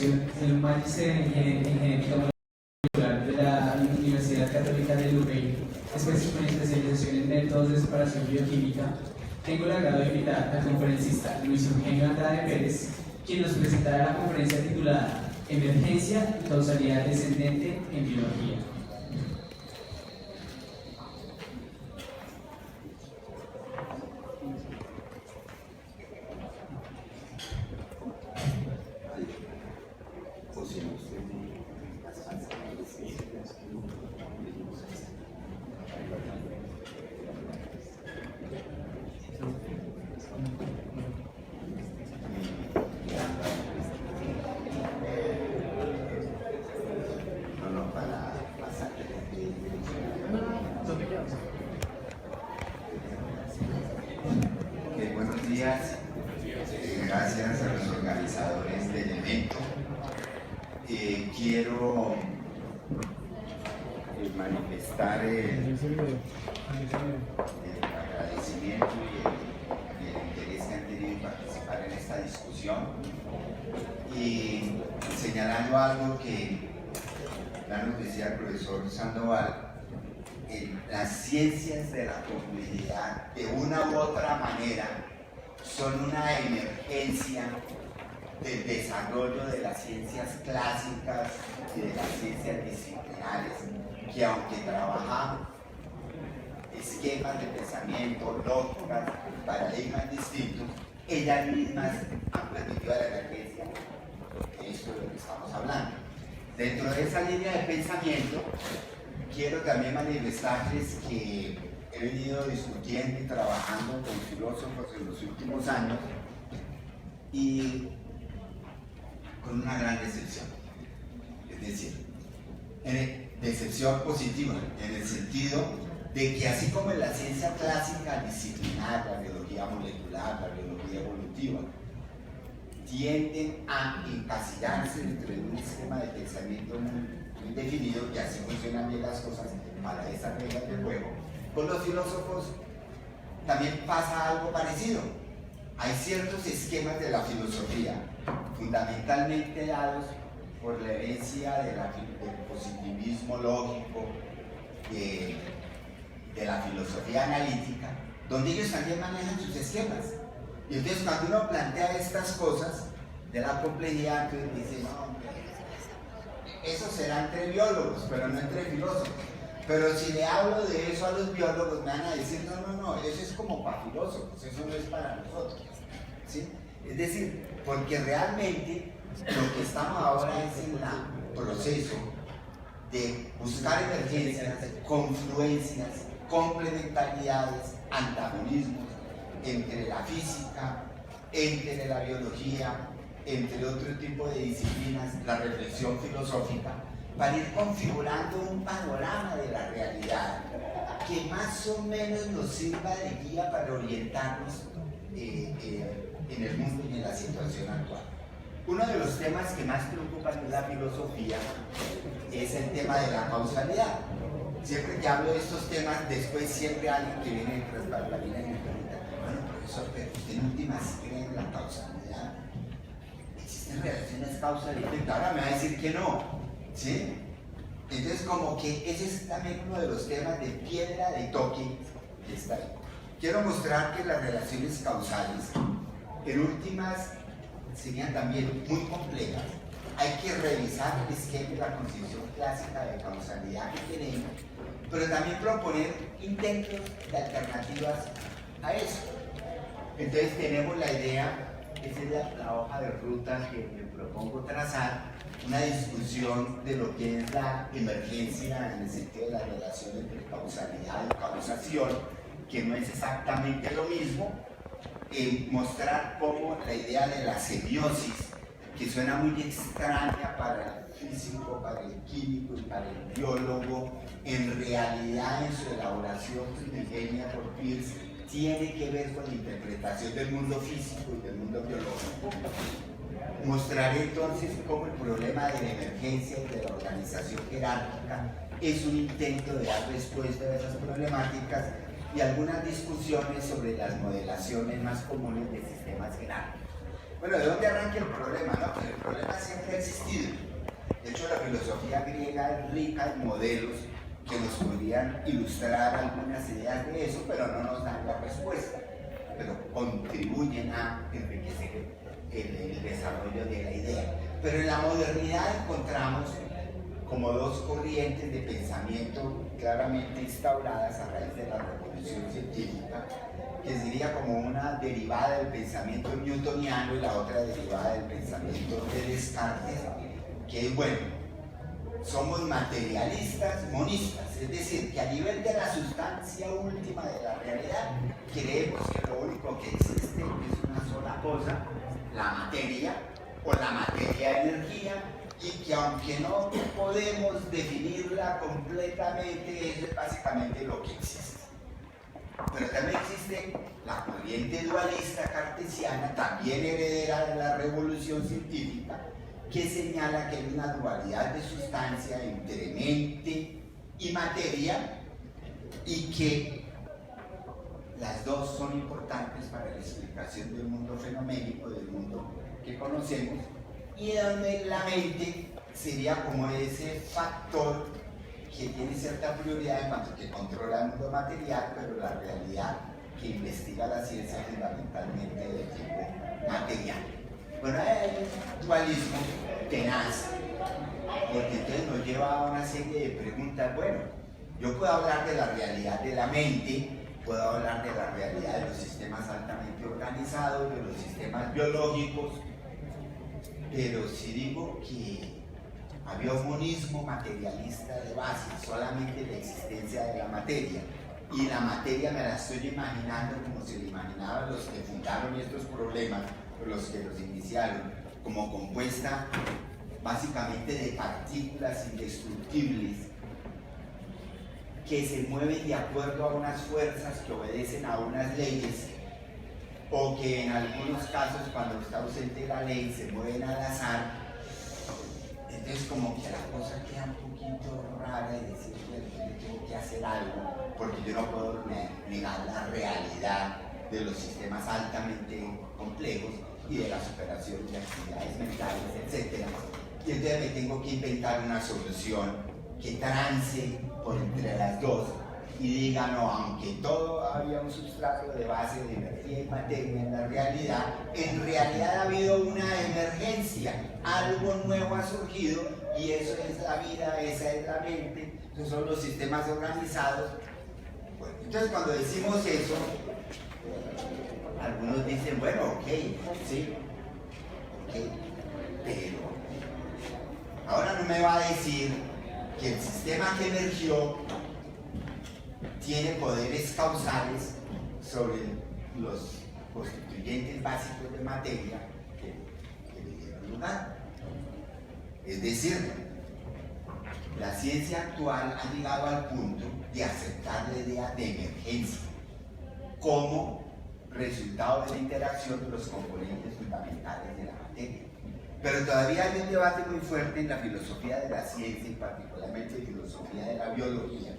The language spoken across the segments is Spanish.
en un magíster en genética molecular de la Universidad Católica de Lurbey, con especialización en métodos de separación bioquímica. Tengo el agrado de invitar al conferencista Luis Eugenio Andrade Pérez, quien nos presentará la conferencia titulada Emergencia y causalidad descendente en biología. Buenos días, gracias a los organizadores del evento. Quiero manifestar el agradecimiento y el interés que han tenido en participar en esta discusión, y señalando algo que ya nos decía el profesor Sandoval: las ciencias de la complejidad, de una u otra manera, son una emergencia del desarrollo de las ciencias clásicas y de las ciencias disciplinares, que aunque trabajan esquemas de pensamiento, lógicas, paradigmas distintos, ellas mismas han planteado la emergencia. Esto es lo que estamos hablando. Dentro de esa línea de pensamiento, quiero también manifestarles que he venido discutiendo y trabajando con filósofos en los últimos años, y con una gran decepción. Es decir, decepción positiva, en el sentido de que así como en la ciencia clásica disciplinar, la biología molecular, la biología evolutiva, tienden a encasillarse dentro de un esquema de pensamiento muy definido, y así funcionan bien las cosas para esas reglas del juego, con los filósofos también pasa algo parecido. Hay ciertos esquemas de la filosofía, fundamentalmente dados por la herencia del positivismo lógico, de la filosofía analítica, donde ellos también manejan sus esquemas. Y entonces cuando uno plantea estas cosas de la complejidad, entonces dice: no, eso será entre biólogos, pero no entre filósofos. Pero si le hablo de eso a los biólogos, me van a decir: no, eso es como para filósofos, eso no es para nosotros, ¿sí? Es decir, porque realmente lo que estamos ahora es en el proceso de buscar emergencias, confluencias, complementariedades, antagonismos entre la física, entre la biología, entre otro tipo de disciplinas, la reflexión filosófica, para ir configurando un panorama de la realidad que más o menos nos sirva de guía para orientarnos en el mundo y en la situación actual. Uno de los temas que más preocupan en la filosofía es el tema de la causalidad. Siempre que hablo de estos temas, después siempre alguien que viene tras bambalinas y me pregunta: bueno, profesor, pero usted en últimas cree en la causalidad, ¿existen relaciones causa y efecto? Ahora me va a decir que no, ¿sí? Entonces, como que ese es también uno de los temas de piedra de toque que está ahí. Quiero mostrar que las relaciones causales, en últimas, serían también muy complejas. Hay que revisar el esquema de la concepción clásica de causalidad que tenemos, pero también proponer intentos de alternativas a eso. Entonces tenemos la idea, esa es la hoja de ruta que me propongo trazar, una discusión de lo que es la emergencia en el sentido de la relación entre causalidad y causación, que no es exactamente lo mismo, mostrar cómo la idea de la semiosis, que suena muy extraña para el físico, para el químico y para el biólogo, en realidad en su elaboración primigenia por Peirce tiene que ver con la interpretación del mundo físico y del mundo biológico. Mostraré entonces cómo el problema de la emergencia y de la organización jerárquica es un intento de dar respuesta a esas problemáticas, y algunas discusiones sobre las modelaciones más comunes de sistemas jerárquicos. Bueno, ¿de dónde arranca el problema? No, pues el problema siempre ha existido. De hecho, la filosofía griega es rica en modelos que nos podrían ilustrar algunas ideas de eso, pero no nos dan la respuesta, pero contribuyen a enriquecer el desarrollo de la idea. Pero en la modernidad encontramos como dos corrientes de pensamiento claramente instauradas a raíz de la revolución científica, que sería como una derivada del pensamiento newtoniano y la otra derivada del pensamiento de Descartes, que es, bueno, somos materialistas monistas, es decir, que a nivel de la sustancia última de la realidad creemos que lo único que existe es una sola cosa, la materia o la materia-energía, y que aunque no podemos definirla completamente, eso es básicamente lo que existe. Pero también existe la corriente dualista cartesiana, también heredera de la revolución científica, que señala que hay una dualidad de sustancia entre mente y materia y que las dos son importantes para la explicación del mundo fenoménico, del mundo que conocemos, y donde la mente sería como ese factor que tiene cierta prioridad en cuanto que controla el mundo material, pero la realidad que investiga la ciencia fundamentalmente de tipo material. Bueno, el dualismo tenaz, porque entonces nos lleva a una serie de preguntas. Bueno, yo puedo hablar de la realidad de la mente, puedo hablar de la realidad de los sistemas altamente organizados, de los sistemas biológicos, pero si digo que había un monismo materialista de base, solamente la existencia de la materia, y la materia me la estoy imaginando como se la imaginaban los que fundaron estos problemas, los que los iniciaron, como compuesta básicamente de partículas indestructibles que se mueven de acuerdo a unas fuerzas que obedecen a unas leyes, o que en algunos casos, cuando está ausente la ley, se mueven al azar. Entonces como que la cosa queda un poquito rara y decir, bueno, yo tengo que hacer algo, porque yo no puedo negar la realidad de los sistemas altamente complejos y de las operaciones de actividades mentales, etc. Y entonces me tengo que inventar una solución que trance por entre las dos y diga, no, aunque todo había un sustrato de base de energía y materia en realidad ha habido una emergencia, algo nuevo ha surgido y eso es la vida, esa es la mente, esos son los sistemas organizados. Bueno, entonces cuando decimos eso, algunos dicen, bueno, ok, sí, ok, pero ahora no me va a decir que el sistema que emergió tiene poderes causales sobre los constituyentes básicos de materia que le dieron lugar. Es decir, la ciencia actual ha llegado al punto de aceptar la idea de emergencia como resultado de la interacción de los componentes fundamentales de la materia. Pero todavía hay un debate muy fuerte en la filosofía de la ciencia y particularmente en filosofía de la biología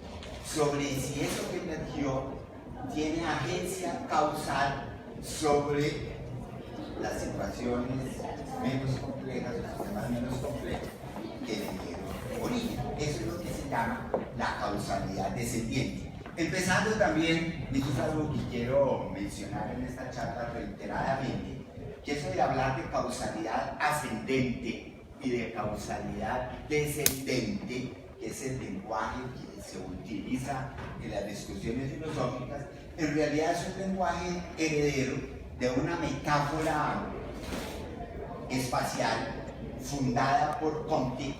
sobre si eso que emergió tiene agencia causal sobre las situaciones menos complejas, los sistemas menos complejos que le dieron origen. Eso es lo que se llama la causalidad descendiente. Empezando también, y esto es algo que quiero mencionar en esta charla reiteradamente, que eso de hablar de causalidad ascendente y de causalidad descendente, que es el lenguaje que se utiliza en las discusiones filosóficas, en realidad es un lenguaje heredero de una metáfora espacial fundada por Comte,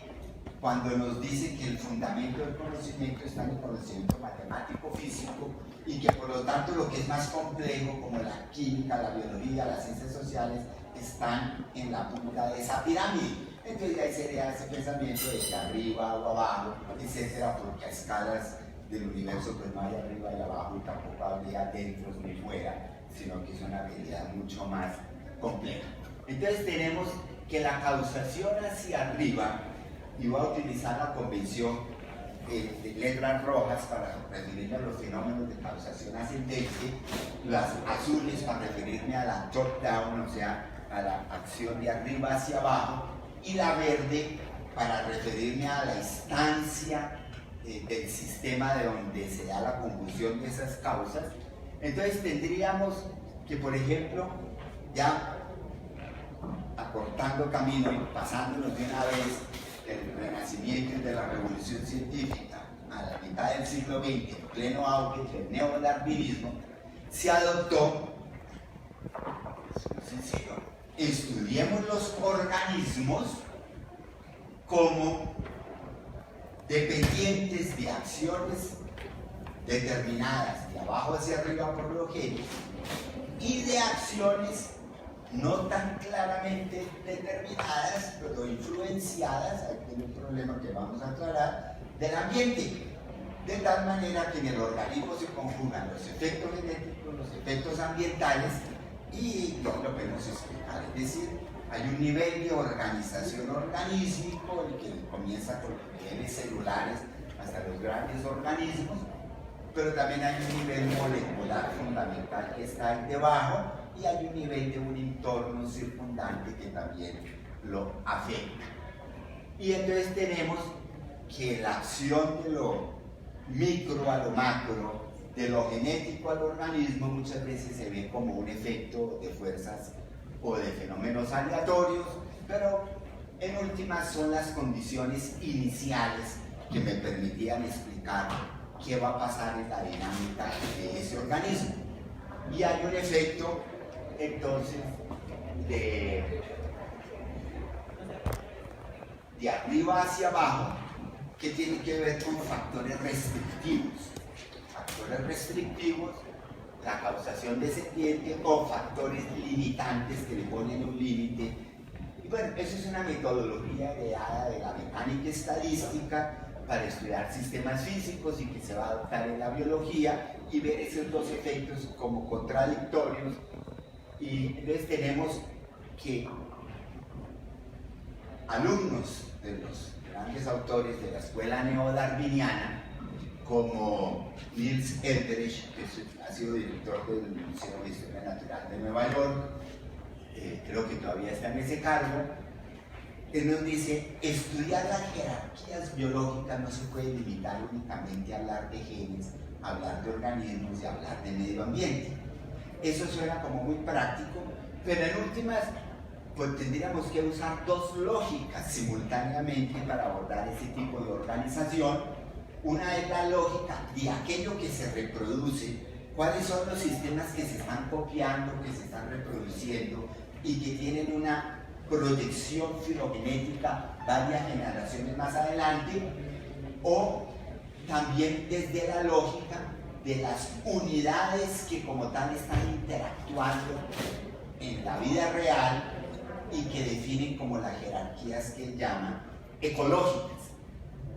cuando nos dice que el fundamento del conocimiento está en el conocimiento matemático físico y que por lo tanto lo que es más complejo, como la química, la biología, las ciencias sociales, están en la punta de esa pirámide. Entonces ahí se da ese pensamiento de que arriba o abajo, etcétera, porque a escalas del universo pues no hay arriba y abajo y tampoco habría dentro ni fuera, sino que es una realidad mucho más compleja. Entonces tenemos que la causación hacia arriba, y voy a utilizar la convención de letras rojas para referirme a los fenómenos de causación ascendente, las azules para referirme a la top-down, o sea, a la acción de arriba hacia abajo, y la verde para referirme a la instancia del sistema de donde se da la conjunción de esas causas. Entonces tendríamos que, por ejemplo, ya acortando camino y pasándonos de una vez del Renacimiento y de la Revolución Científica a la mitad del siglo XX, en pleno auge del neodarwinismo, se adoptó, es muy sencillo, estudiemos los organismos como dependientes de acciones determinadas de abajo hacia arriba por los genes y de acciones no tan claramente determinadas, pero influenciadas, ahí tiene un problema que vamos a aclarar, del ambiente, de tal manera que en el organismo se conjugan los efectos genéticos, los efectos ambientales, y no lo podemos explicar, es decir, hay un nivel de organización organísmico, el que comienza con los niveles celulares hasta los grandes organismos, pero también hay un nivel molecular fundamental que está ahí debajo, y hay un nivel de un entorno circundante que también lo afecta. Y entonces tenemos que la acción de lo micro a lo macro, de lo genético al organismo, muchas veces se ve como un efecto de fuerzas o de fenómenos aleatorios, pero en últimas son las condiciones iniciales que me permitían explicar qué va a pasar en la dinámica de ese organismo. Y hay un efecto entonces de arriba hacia abajo que tiene que ver con factores restrictivos. Factores restrictivos, la causación descendiente, o factores limitantes que le ponen un límite. Y bueno, eso es una metodología heredada de la mecánica estadística para estudiar sistemas físicos y que se va a adoptar en la biología y ver esos dos efectos como contradictorios. Y entonces tenemos que alumnos de los grandes autores de la escuela neodarwiniana, como Niels Eldredge, que ha sido director del Museo de Historia Natural de Nueva York, creo que todavía está en ese cargo, él nos dice, estudiar las jerarquías biológicas no se puede limitar únicamente a hablar de genes, a hablar de organismos y a hablar de medio ambiente. Eso suena como muy práctico, pero en últimas pues tendríamos que usar dos lógicas simultáneamente para abordar ese tipo de organización. Una es la lógica de aquello que se reproduce, cuáles son los sistemas que se están copiando, que se están reproduciendo y que tienen una proyección filogenética varias generaciones más adelante, o también desde la lógica de las unidades que como tal están interactuando en la vida real y que definen como las jerarquías que él llama ecológicas.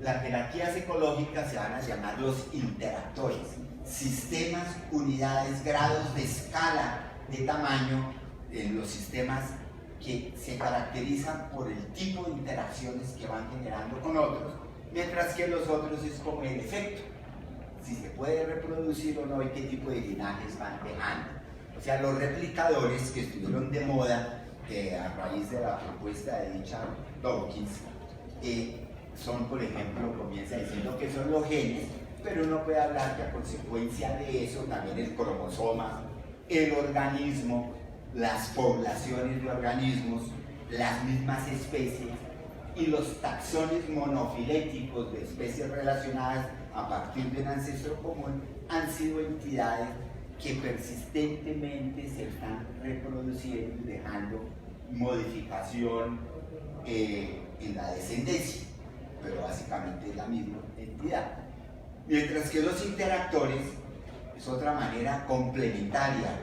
Las jerarquías ecológicas se van a llamar los interactores, sistemas, unidades, grados de escala de tamaño en los sistemas que se caracterizan por el tipo de interacciones que van generando con otros, mientras que los otros es como el efecto, si se puede reproducir o no y qué tipo de linajes van dejando. O sea, los replicadores que estuvieron de moda a raíz de la propuesta de Richard Dawkins, son, por ejemplo, comienza diciendo que son los genes, pero uno puede hablar que a consecuencia de eso también el cromosoma, el organismo, las poblaciones de organismos, las mismas especies y los taxones monofiléticos de especies relacionadas a partir de un ancestro común han sido entidades que persistentemente se están reproduciendo y dejando modificación en la descendencia, pero básicamente es la misma entidad. Mientras que los interactores es otra manera complementaria,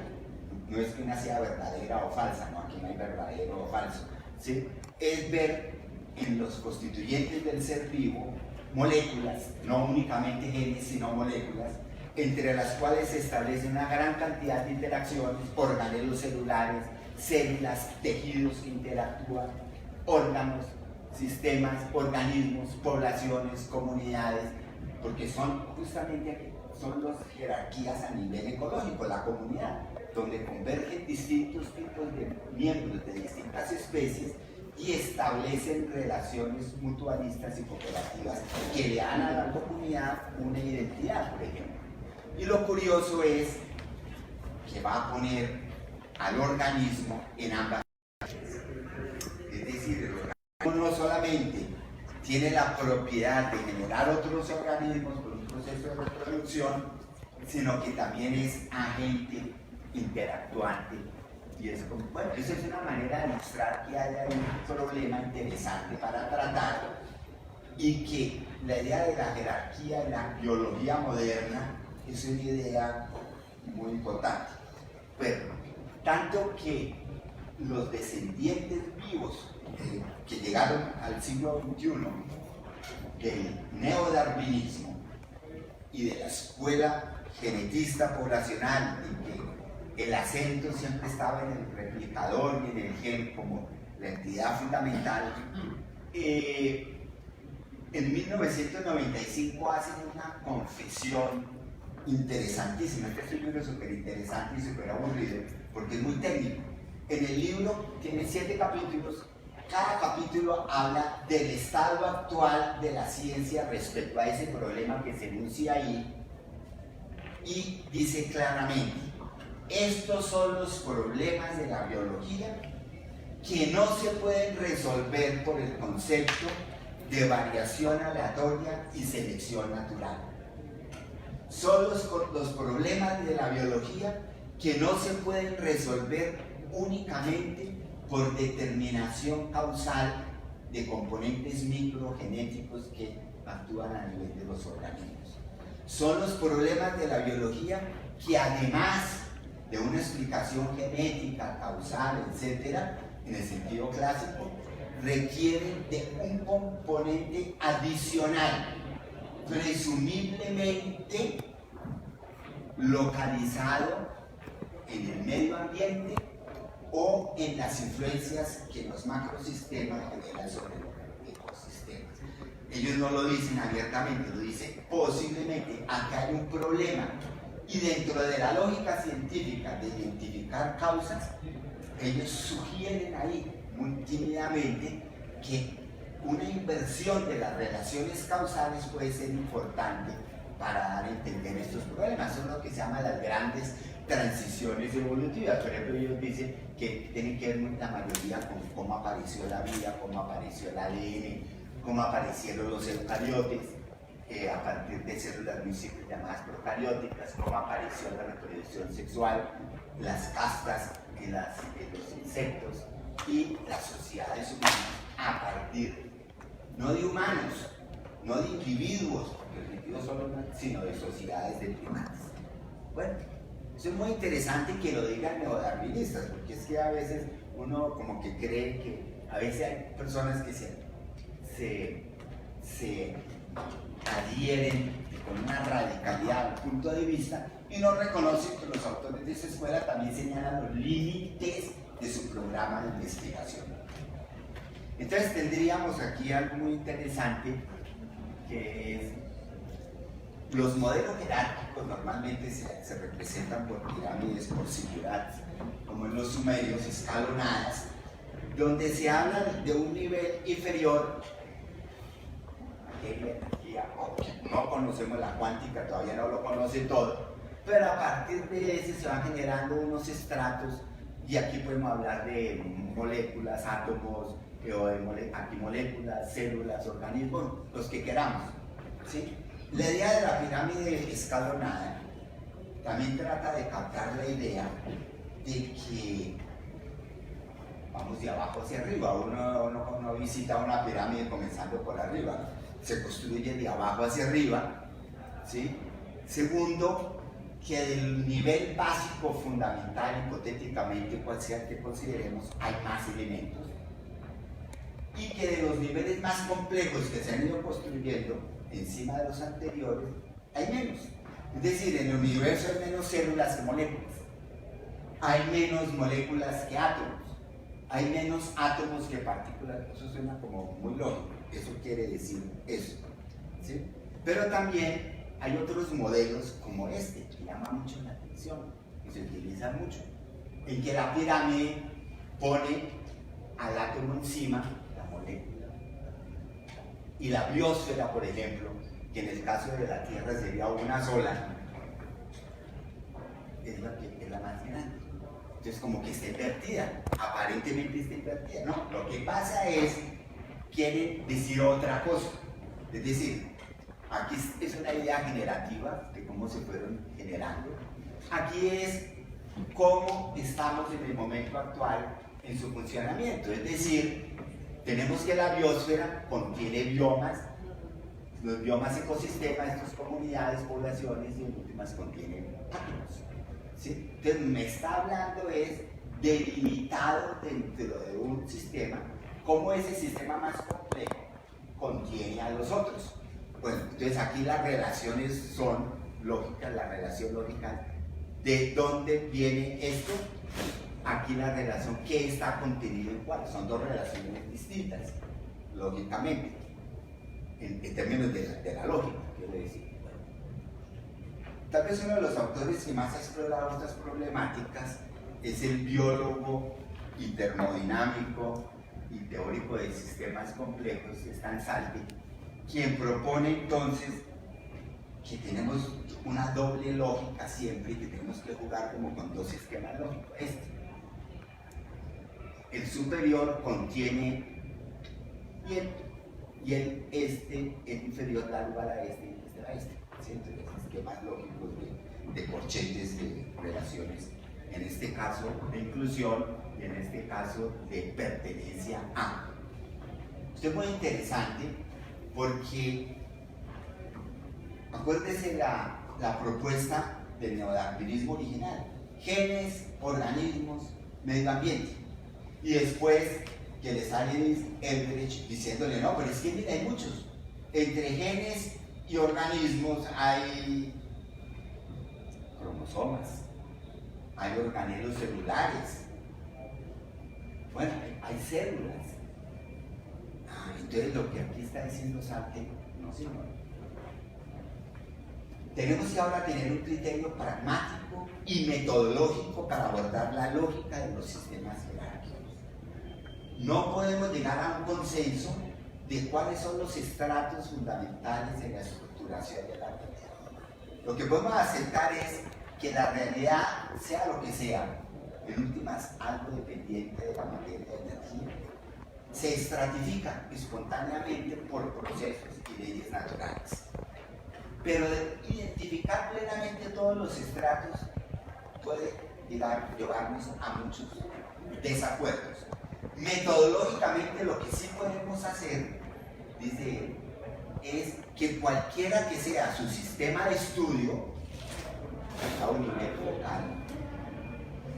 no es que una sea verdadera o falsa, no, aquí no hay verdadero o falso, ¿sí? Es ver en los constituyentes del ser vivo moléculas, no únicamente genes, sino moléculas, entre las cuales se establece una gran cantidad de interacciones, organelos celulares, células, tejidos que interactúan, órganos, sistemas, organismos, poblaciones, comunidades, porque son justamente son las jerarquías a nivel ecológico, la comunidad. donde convergen distintos tipos de miembros de distintas especies y establecen relaciones mutualistas y cooperativas que le dan a la comunidad una identidad, por ejemplo. Y lo curioso es que va a poner al organismo en ambas especies. Es decir, el organismo no solamente tiene la propiedad de generar otros organismos por un proceso de reproducción, sino que también es agente interactuante. Y es como, bueno, eso es una manera de mostrar que haya un problema interesante para tratar y que la idea de la jerarquía en la biología moderna es una idea muy importante. Pero, tanto que los descendientes vivos que llegaron al siglo XXI del neodarwinismo y de la escuela genetista poblacional, y que el acento siempre estaba en el replicador y en el gen como la entidad fundamental, en 1995 hacen una confesión interesantísima. Este es un libro súper interesante y súper aburrido porque es muy técnico. En el libro tiene 7 capítulos. Cada capítulo habla del estado actual de la ciencia respecto a ese problema que se enuncia ahí y dice claramente: estos son los problemas de la biología que no se pueden resolver por el concepto de variación aleatoria y selección natural. Son los problemas de la biología que no se pueden resolver únicamente por determinación causal de componentes microgenéticos que actúan a nivel de los organismos. Son los problemas de la biología que, además de una explicación genética, causal, etcétera, en el sentido clásico, requieren de un componente adicional, presumiblemente localizado en el medio ambiente o en las influencias que los macrosistemas generan sobre los ecosistemas. Ellos no lo dicen abiertamente, lo dicen posiblemente. Acá hay un problema, y dentro de la lógica científica de identificar causas, ellos sugieren ahí muy tímidamente que una inversión de las relaciones causales puede ser importante para dar a entender estos problemas. Son lo que se llama las grandes transiciones evolutivas. Por ejemplo, ellos dicen que tienen que ver la mayoría con cómo apareció la vida, cómo apareció el ADN, cómo aparecieron los eucariotes a partir de células muy simples llamadas procarióticas, cómo apareció la reproducción sexual, las castas de los insectos y las sociedades humanas a partir no de humanos, no de individuos, porque los individuos son humanos, sino de sociedades de primates. Bueno, eso es muy interesante que lo digan neodarwinistas, porque es que a veces uno como que cree que a veces hay personas que se adhieren con una radicalidad al punto de vista y no reconocen que los autores de esa escuela también señalan los límites de su programa de investigación. Entonces tendríamos aquí algo muy interesante, que es los modelos jerárquicos normalmente se representan por pirámides, por zigurats, como en los sumerios, escalonadas, donde se habla de un nivel inferior. No conocemos la cuántica, todavía no lo conoce todo, pero a partir de ese se van generando unos estratos, y aquí podemos hablar de moléculas, átomos, o de antimoléculas, células, organismos, los que queramos, ¿sí? La idea de la pirámide escalonada también trata de captar la idea de que vamos de abajo hacia arriba. Uno visita una pirámide comenzando por arriba, se construye de abajo hacia arriba, ¿sí? Segundo, que del nivel básico fundamental, hipotéticamente, cual sea el que consideremos, hay más elementos, y que de los niveles más complejos que se han ido construyendo encima de los anteriores, hay menos. Es decir, en el universo hay menos células que moléculas, hay menos moléculas que átomos, hay menos átomos que partículas. Eso suena como muy lógico, eso quiere decir eso, ¿sí? Pero también hay otros modelos como este, que llama mucho la atención, que se utiliza mucho, en que la pirámide pone al átomo encima, la molécula, y la biosfera, por ejemplo, que en el caso de la Tierra sería una sola, es la más grande. Entonces, como que está invertida, aparentemente está invertida. No, lo que pasa es, quieren decir otra cosa. Es decir, aquí es una idea generativa de cómo se fueron generando. Aquí es cómo estamos en el momento actual en su funcionamiento. Es decir, tenemos que la biosfera contiene biomas, los biomas ecosistemas, estas comunidades, poblaciones, y en últimas contienen átomos. ¿Sí? Entonces me está hablando es delimitado dentro de un sistema, cómo ese sistema más complejo contiene a los otros. Bueno, entonces aquí las relaciones son lógicas, la relación lógica de dónde viene esto. Aquí la relación que está contenido en cuál, son dos relaciones distintas, lógicamente, en términos de la lógica, quiero decir. Tal vez uno de los autores que más ha explorado estas problemáticas es el biólogo y termodinámico y teórico de sistemas complejos, Stan Salve, quien propone entonces que tenemos una doble lógica siempre y que tenemos que jugar como con dos sistemas lógicos. El superior contiene y el inferior da lugar a este y este a este. Entonces, esquemas lógicos de corchetes de relaciones, en este caso de inclusión y en este caso de pertenencia a. Esto es muy interesante porque acuérdese la propuesta del neodarwinismo original: genes, organismos, medio ambiente. Y después que le sale Eldredge diciéndole, no, pero es que mira, hay muchos. Entre genes y organismos hay cromosomas, hay organelos celulares, bueno, hay células. Entonces lo que aquí está diciendo Sartre, no señor. Tenemos que ahora tener un criterio pragmático y metodológico para abordar la lógica de los sistemas jerárquicos. No podemos llegar a un consenso de cuáles son los estratos fundamentales de la estructuración de la realidad. Lo que podemos aceptar es que la realidad, sea lo que sea, en últimas algo dependiente de la materia de energía, se estratifica espontáneamente por procesos y leyes naturales. Pero de identificar plenamente todos los estratos puede llevarnos a muchos desacuerdos. Metodológicamente lo que sí podemos hacer, dice él, es que cualquiera que sea su sistema de estudio, a un nivel local,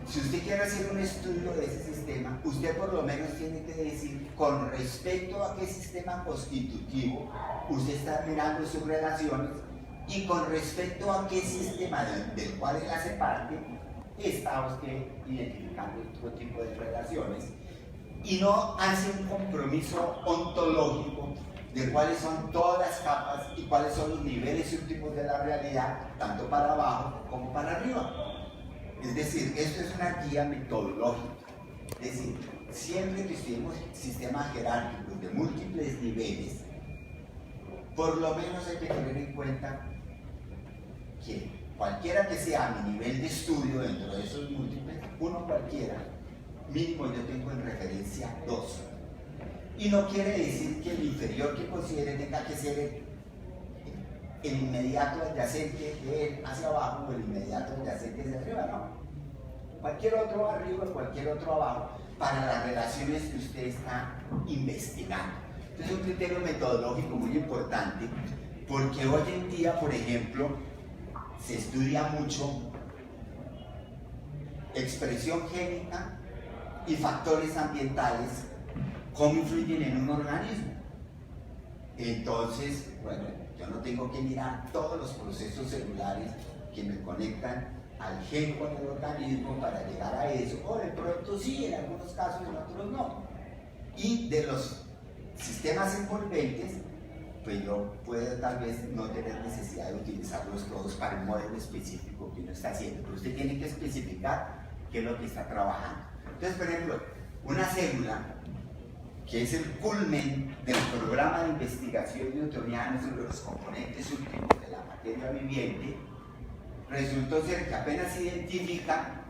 si usted quiere hacer un estudio de ese sistema, usted por lo menos tiene que decir con respecto a qué sistema constitutivo usted está mirando sus relaciones y con respecto a qué sistema del cual él hace parte está usted identificando otro tipo de relaciones, y no hace un compromiso ontológico de cuáles son todas las capas y cuáles son los niveles últimos de la realidad, tanto para abajo como para arriba. Es decir, esto es una guía metodológica. Es decir, siempre que estudiemos sistemas jerárquicos de múltiples niveles, por lo menos hay que tener en cuenta que cualquiera que sea mi nivel de estudio dentro de esos múltiples, uno cualquiera, mínimo yo tengo en referencia 2. Y no quiere decir que el inferior que considere tenga que ser el inmediato adyacente de él hacia abajo o el inmediato adyacente hacia arriba, no. Cualquier otro arriba, cualquier otro abajo, para las relaciones que usted está investigando. Entonces es un criterio metodológico muy importante, porque hoy en día, por ejemplo, se estudia mucho expresión génica y factores ambientales, cómo influyen en un organismo. Entonces, bueno, yo no tengo que mirar todos los procesos celulares que me conectan al gen con el organismo para llegar a eso, o de pronto sí, en algunos casos, en otros no. Y de los sistemas envolventes, pues yo puedo tal vez no tener necesidad de utilizarlos todos para un modelo específico que uno está haciendo, pero usted tiene que especificar qué es lo que está trabajando. Entonces, por ejemplo, una célula, que es el culmen del programa de investigación newtoniano sobre los componentes últimos de la materia viviente, resultó ser que apenas se identifica,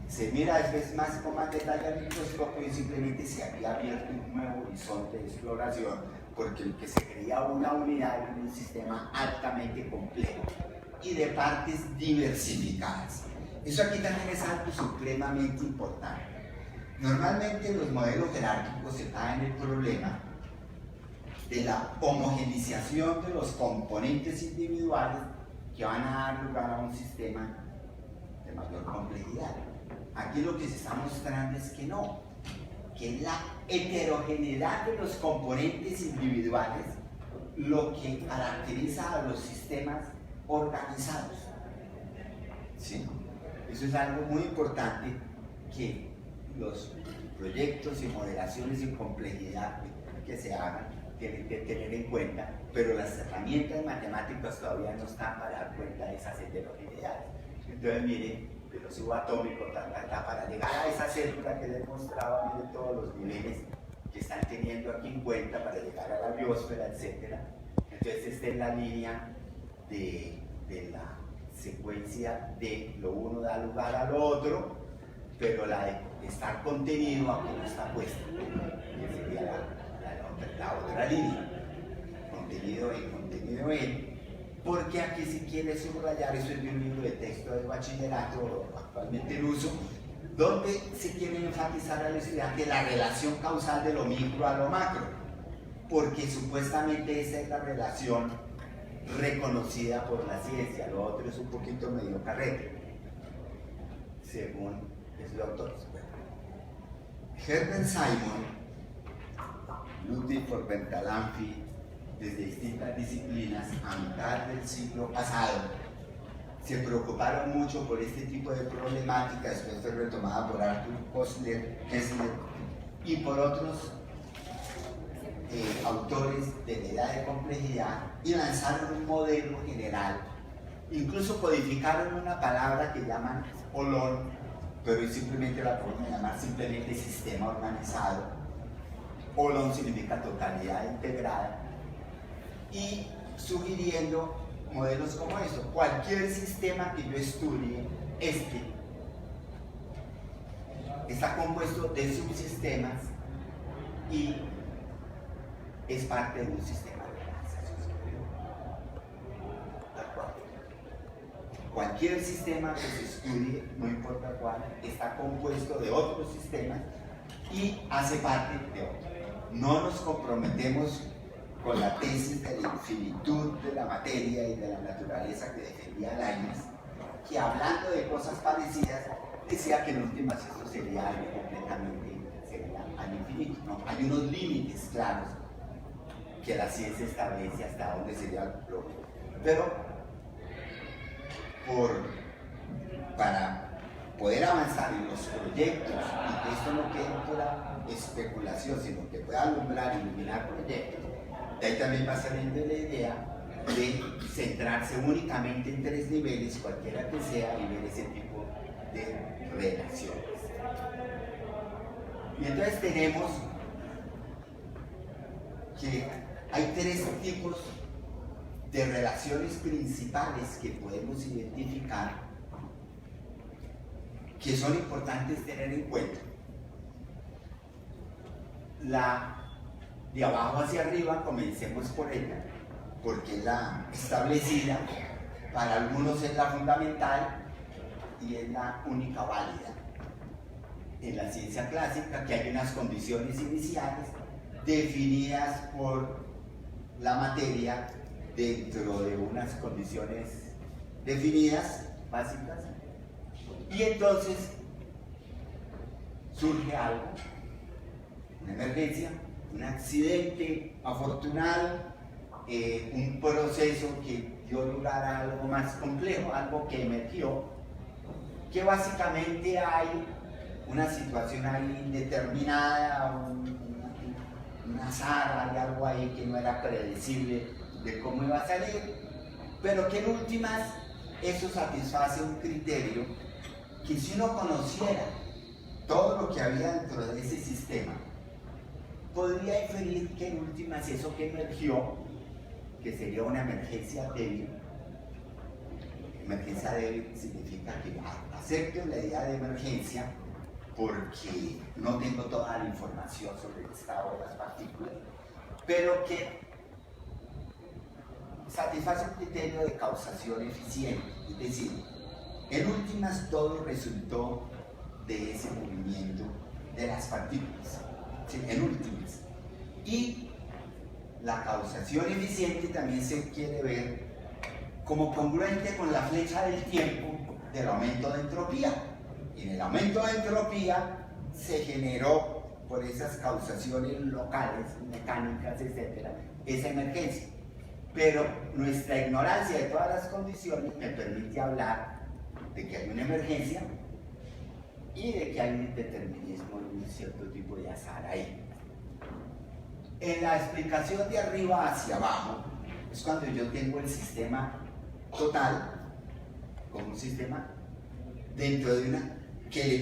se mira después más con más detalle al microscopio y simplemente se había abierto un nuevo horizonte de exploración, porque el que se creía una unidad era un sistema altamente complejo y de partes diversificadas. Eso aquí también es algo supremamente importante. Normalmente los modelos jerárquicos se caen en el problema de la homogeneización de los componentes individuales que van a dar lugar a un sistema de mayor complejidad. Aquí lo que se está mostrando es que no, que es la heterogeneidad de los componentes individuales lo que caracteriza a los sistemas organizados. ¿Sí? Eso es algo muy importante que los proyectos y modelaciones en complejidad que se hagan tienen que tener en cuenta, pero las herramientas matemáticas todavía no están para dar cuenta de esas heterogeneidades. Entonces, miren, de lo subatómico, para llegar a esa célula que les mostraba, miren todos los niveles que están teniendo aquí en cuenta para llegar a la biosfera, etc. Entonces, esta es la línea de la secuencia de lo uno da lugar al otro, pero la de estar contenido aquí no está puesta, que sería la otra línea, contenido en, porque aquí si quiere subrayar, eso es de un libro de texto de bachillerato actualmente en uso, donde se quiere enfatizar al estudiante la relación causal de lo micro a lo macro, porque supuestamente esa es la relación reconocida por la ciencia, lo otro es un poquito medio carrete, según los autores. Herbert Simon, Ludwig von Bertalanffy, desde distintas disciplinas a mitad del siglo pasado, se preocuparon mucho por este tipo de problemática, después fue retomada por Arthur Kessler y por otros autores de la edad de complejidad, y lanzaron un modelo general. Incluso codificaron una palabra que llaman Olón, pero hoy simplemente la podemos llamar simplemente sistema organizado. Olón significa totalidad integrada, y sugiriendo modelos como eso. Cualquier sistema que yo estudie, está compuesto de subsistemas y es parte de un sistema de organización. Cualquier sistema que se estudie, no importa cuál, está compuesto de otros sistemas y hace parte de otros. No nos comprometemos con la tesis de la infinitud de la materia y de la naturaleza que defendía Leibniz, que hablando de cosas parecidas, decía que en últimas esto sería algo completamente, sería al infinito. ¿No? Hay unos límites claros que la ciencia establece hasta dónde sería el propio. Pero para poder avanzar en los proyectos y que esto no quede en pura especulación, sino que pueda alumbrar y iluminar proyectos, de ahí también va saliendo la idea de centrarse únicamente en 3 niveles, cualquiera que sea, y ver ese tipo de relaciones. Y entonces tenemos que hay 3 tipos de relaciones principales que podemos identificar que son importantes tener en cuenta. La de abajo hacia arriba, comencemos por ella, porque es la establecida, para algunos es la fundamental y es la única válida. En la ciencia clásica, que hay unas condiciones iniciales definidas por la materia dentro de unas condiciones definidas, básicas, y entonces surge algo, una emergencia, un accidente afortunado, un proceso que dio lugar a algo más complejo, algo que emergió, que básicamente hay una situación ahí indeterminada, un azar, hay algo ahí que no era predecible de cómo iba a salir, pero que en últimas eso satisface un criterio que si uno conociera todo lo que había dentro de ese sistema, podría inferir que en últimas eso que emergió, que sería una emergencia débil. Emergencia débil significa que acepto la idea de emergencia porque no tengo toda la información sobre el estado de las partículas, pero que satisface un criterio de causación eficiente, es decir, en últimas todo resultó de ese movimiento de las partículas, ¿sí? En últimas. Y la causación eficiente también se quiere ver como congruente con la flecha del tiempo del aumento de entropía. Y en el aumento de entropía se generó por esas causaciones locales, mecánicas, etc., esa emergencia. Pero nuestra ignorancia de todas las condiciones me permite hablar de que hay una emergencia y de que hay un determinismo y un cierto tipo de azar ahí. En la explicación de arriba hacia abajo es cuando yo tengo el sistema total como un sistema dentro de una que le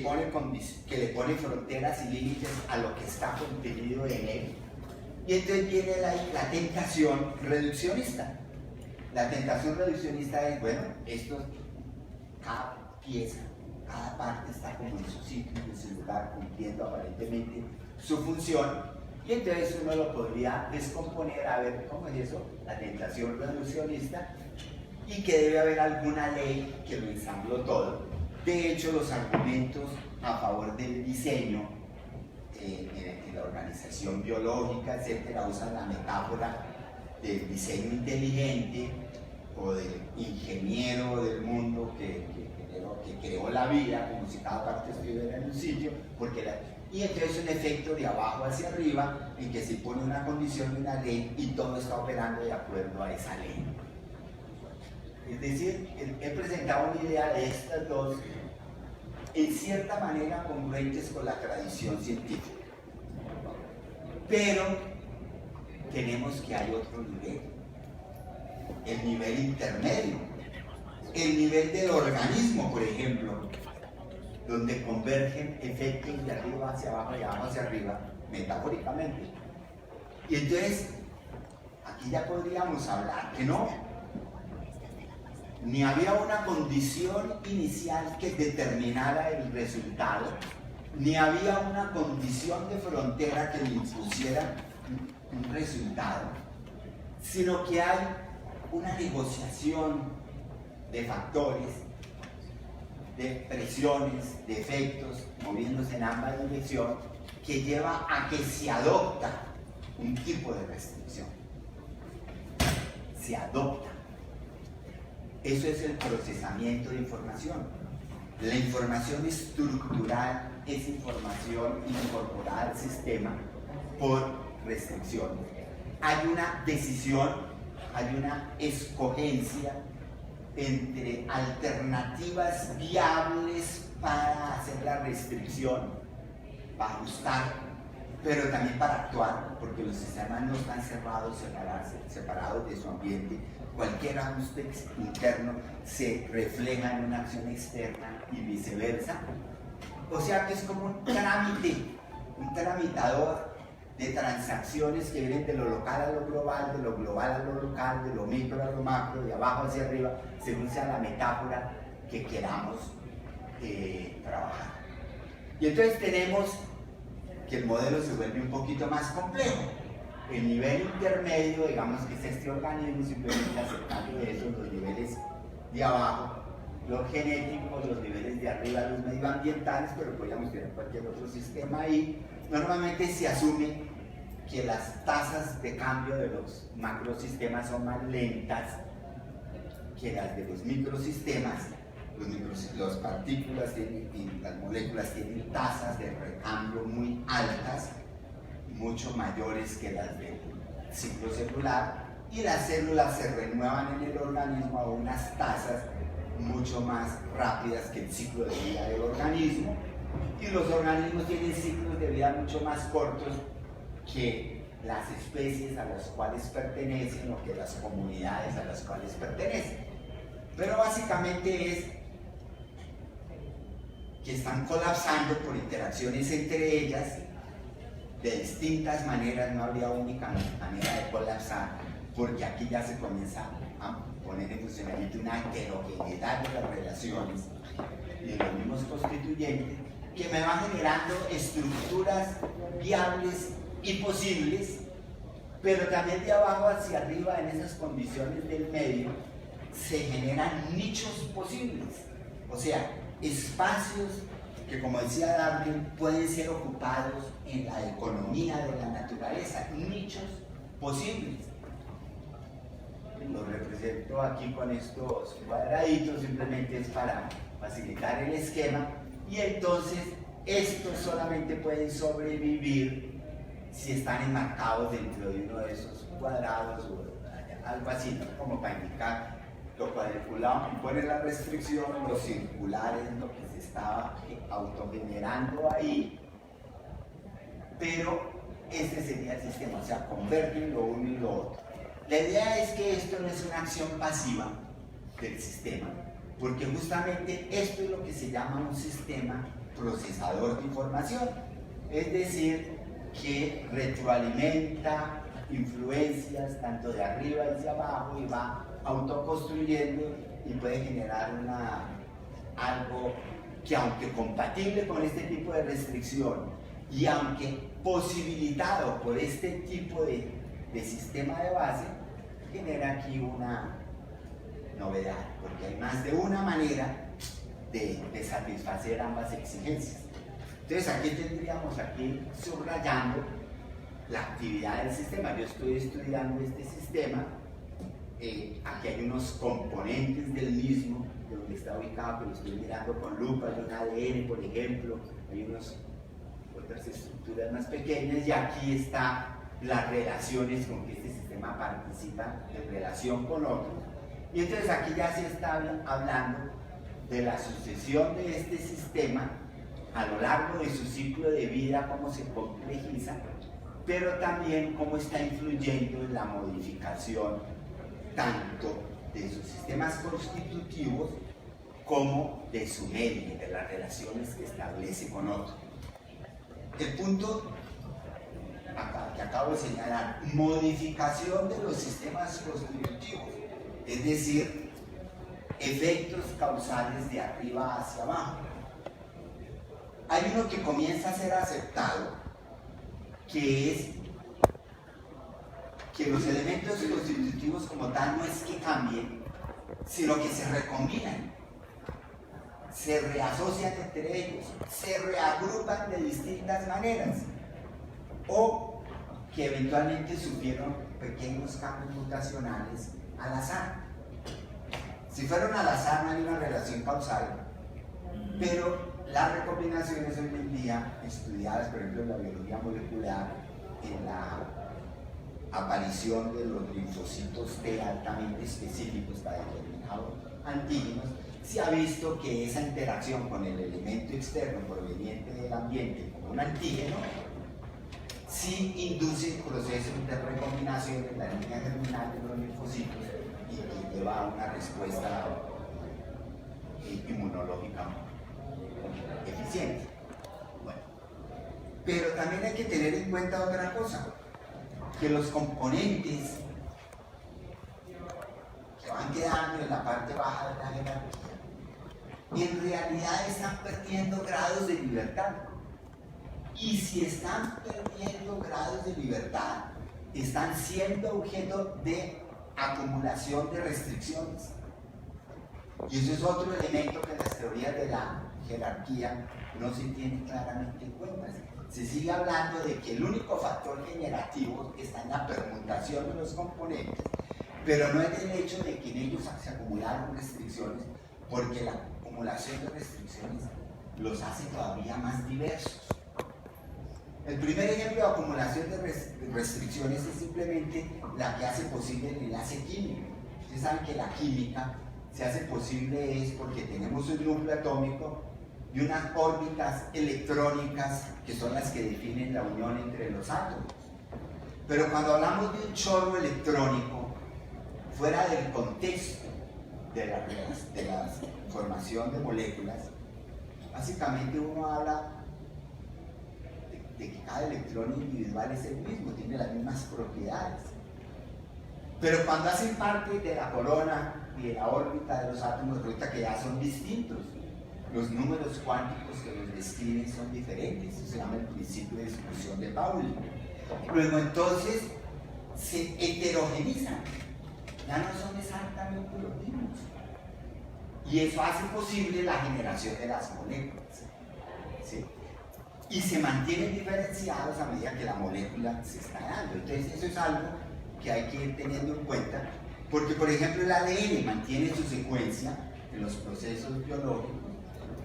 pone fronteras y límites a lo que está contenido en él. Y entonces viene la tentación reduccionista. La tentación reduccionista es, bueno, cada pieza, cada parte está como en su sitio, en su lugar, cumpliendo aparentemente su función. Y entonces uno lo podría descomponer a ver cómo es eso, la tentación reduccionista, y que debe haber alguna ley que lo ensambló todo. De hecho, los argumentos a favor del diseño en la organización biológica, etcétera, usan la metáfora del diseño inteligente o del ingeniero del mundo que creó la vida, como si cada parte estuviera en un sitio, y entonces un efecto de abajo hacia arriba en que se pone una condición de una ley y todo está operando de acuerdo a esa ley. Es decir, he presentado una idea de estas dos en cierta manera congruentes con la tradición científica. Pero tenemos que hay otro nivel, el nivel intermedio, el nivel del organismo, por ejemplo, donde convergen efectos de arriba hacia abajo y abajo hacia arriba, metafóricamente. Y entonces, aquí ya podríamos hablar que no, ni había una condición inicial que determinara el resultado, ni había una condición de frontera que le impusiera un resultado, sino que hay una negociación de factores, de presiones, de efectos, moviéndose en ambas direcciones, que lleva a que se adopta un tipo de restricción. Se adopta. Eso es el procesamiento de información. La información estructural es información incorporada al sistema por restricción. Hay una decisión, hay una escogencia entre alternativas viables para hacer la restricción, para ajustar, pero también para actuar, porque los sistemas no están cerrados, separados de su ambiente. Cualquier ajuste interno se refleja en una acción externa y viceversa. O sea que es como un trámite, un tramitador de transacciones que vienen de lo local a lo global, de lo global a lo local, de lo micro a lo macro, de abajo hacia arriba, según sea la metáfora que queramos trabajar. Y entonces tenemos que el modelo se vuelve un poquito más complejo. El nivel intermedio, digamos que es este organismo, simplemente aceptando de eso los niveles de abajo, los genéticos, los niveles de arriba, los medioambientales, pero podríamos tener cualquier otro sistema ahí. Normalmente se asume que las tasas de cambio de los macrosistemas son más lentas que las de los microsistemas. Las partículas y las moléculas tienen tasas de recambio muy altas, mucho mayores que las del ciclo celular, y las células se renuevan en el organismo a unas tasas mucho más rápidas que el ciclo de vida del organismo, y los organismos tienen ciclos de vida mucho más cortos que las especies a las cuales pertenecen o que las comunidades a las cuales pertenecen. Pero básicamente es que están colapsando por interacciones entre ellas de distintas maneras. No habría única manera de colapsar, porque aquí ya se comienza a poner en funcionamiento una heterogeneidad de las relaciones y de los mismos constituyentes, que me va generando estructuras viables y posibles, pero también de abajo hacia arriba, en esas condiciones del medio, se generan nichos posibles, o sea, espacios que, como decía Darwin, pueden ser ocupados en la economía de la naturaleza, nichos posibles. Los represento aquí con estos cuadraditos, simplemente es para facilitar el esquema, y entonces estos solamente pueden sobrevivir si están enmarcados dentro de uno de esos cuadrados o algo así, ¿no? Como para indicar lo cuadriculado impone la restricción, los circulares, lo que se estaba autogenerando ahí, pero este sería el sistema, o sea, convergen lo uno y lo otro. La idea es que esto no es una acción pasiva del sistema, porque justamente esto es lo que se llama un sistema procesador de información, es decir, que retroalimenta influencias tanto de arriba hacia abajo y va autoconstruyendo y puede generar algo que, aunque compatible con este tipo de restricción y aunque posibilitado por este tipo de sistema de base, genera aquí una novedad, porque hay más de una manera de satisfacer ambas exigencias. Entonces aquí tendríamos subrayando la actividad del sistema. Yo estoy estudiando este sistema, aquí hay unos componentes del mismo, de donde está ubicado, que lo estoy mirando con lupa, hay un ADN, por ejemplo, hay otras estructuras más pequeñas, y aquí están las relaciones con que este sistema participa en relación con otros. Y entonces aquí ya se está hablando de la sucesión de este sistema a lo largo de su ciclo de vida, cómo se complejiza, pero también cómo está influyendo en la modificación tanto de sus sistemas constitutivos como de su medio, de las relaciones que establece con otros. El punto que acabo de señalar, modificación de los sistemas constitutivos, es decir, efectos causales de arriba hacia abajo. Hay uno que comienza a ser aceptado, que es que los elementos constitutivos como tal no es que cambien, sino que se recombinan, se reasocian entre ellos, se reagrupan de distintas maneras, o que eventualmente sufrieron pequeños cambios mutacionales al azar. Si fueron al azar no hay una relación causal, pero las recombinaciones hoy en día estudiadas, por ejemplo en la biología molecular, en la aparición de los linfocitos T altamente específicos para determinados antígenos, se ha visto que esa interacción con el elemento externo proveniente del ambiente como un antígeno sí induce procesos de recombinación en la línea germinal de los linfocitos y que lleva a una respuesta inmunológica eficiente. Bueno, pero también hay que tener en cuenta otra cosa, que los componentes que van quedando en la parte baja de la jerarquía en realidad están perdiendo grados de libertad. Y si están perdiendo grados de libertad, están siendo objeto de acumulación de restricciones. Y eso es otro elemento que en las teorías de la jerarquía no se tiene claramente en cuenta. Se sigue hablando de que el único factor generativo está en la permutación de los componentes, pero no es el hecho de que en ellos se acumularon restricciones, porque la acumulación de restricciones los hace todavía más diversos. El primer ejemplo de acumulación de restricciones es simplemente la que hace posible el enlace químico. Ustedes saben que la química se hace posible es porque tenemos un núcleo atómico y unas órbitas electrónicas que son las que definen la unión entre los átomos. Pero cuando hablamos de un chorro electrónico, fuera del contexto de la formación de moléculas, Básicamente uno habla de que cada electrón individual es el mismo, tiene las mismas propiedades. Pero cuando hacen parte de la corona y de la órbita de los átomos, resulta que ya son distintos. Los números cuánticos que los describen son diferentes. Eso se llama el principio de exclusión de Pauli. Luego entonces se heterogenizan, ya no son exactamente los mismos. Y eso hace posible la generación de las moléculas, ¿sí? Y se mantienen diferenciados a medida que la molécula se está dando. Entonces eso es algo que hay que ir teniendo en cuenta, porque por ejemplo el ADN mantiene su secuencia en los procesos biológicos,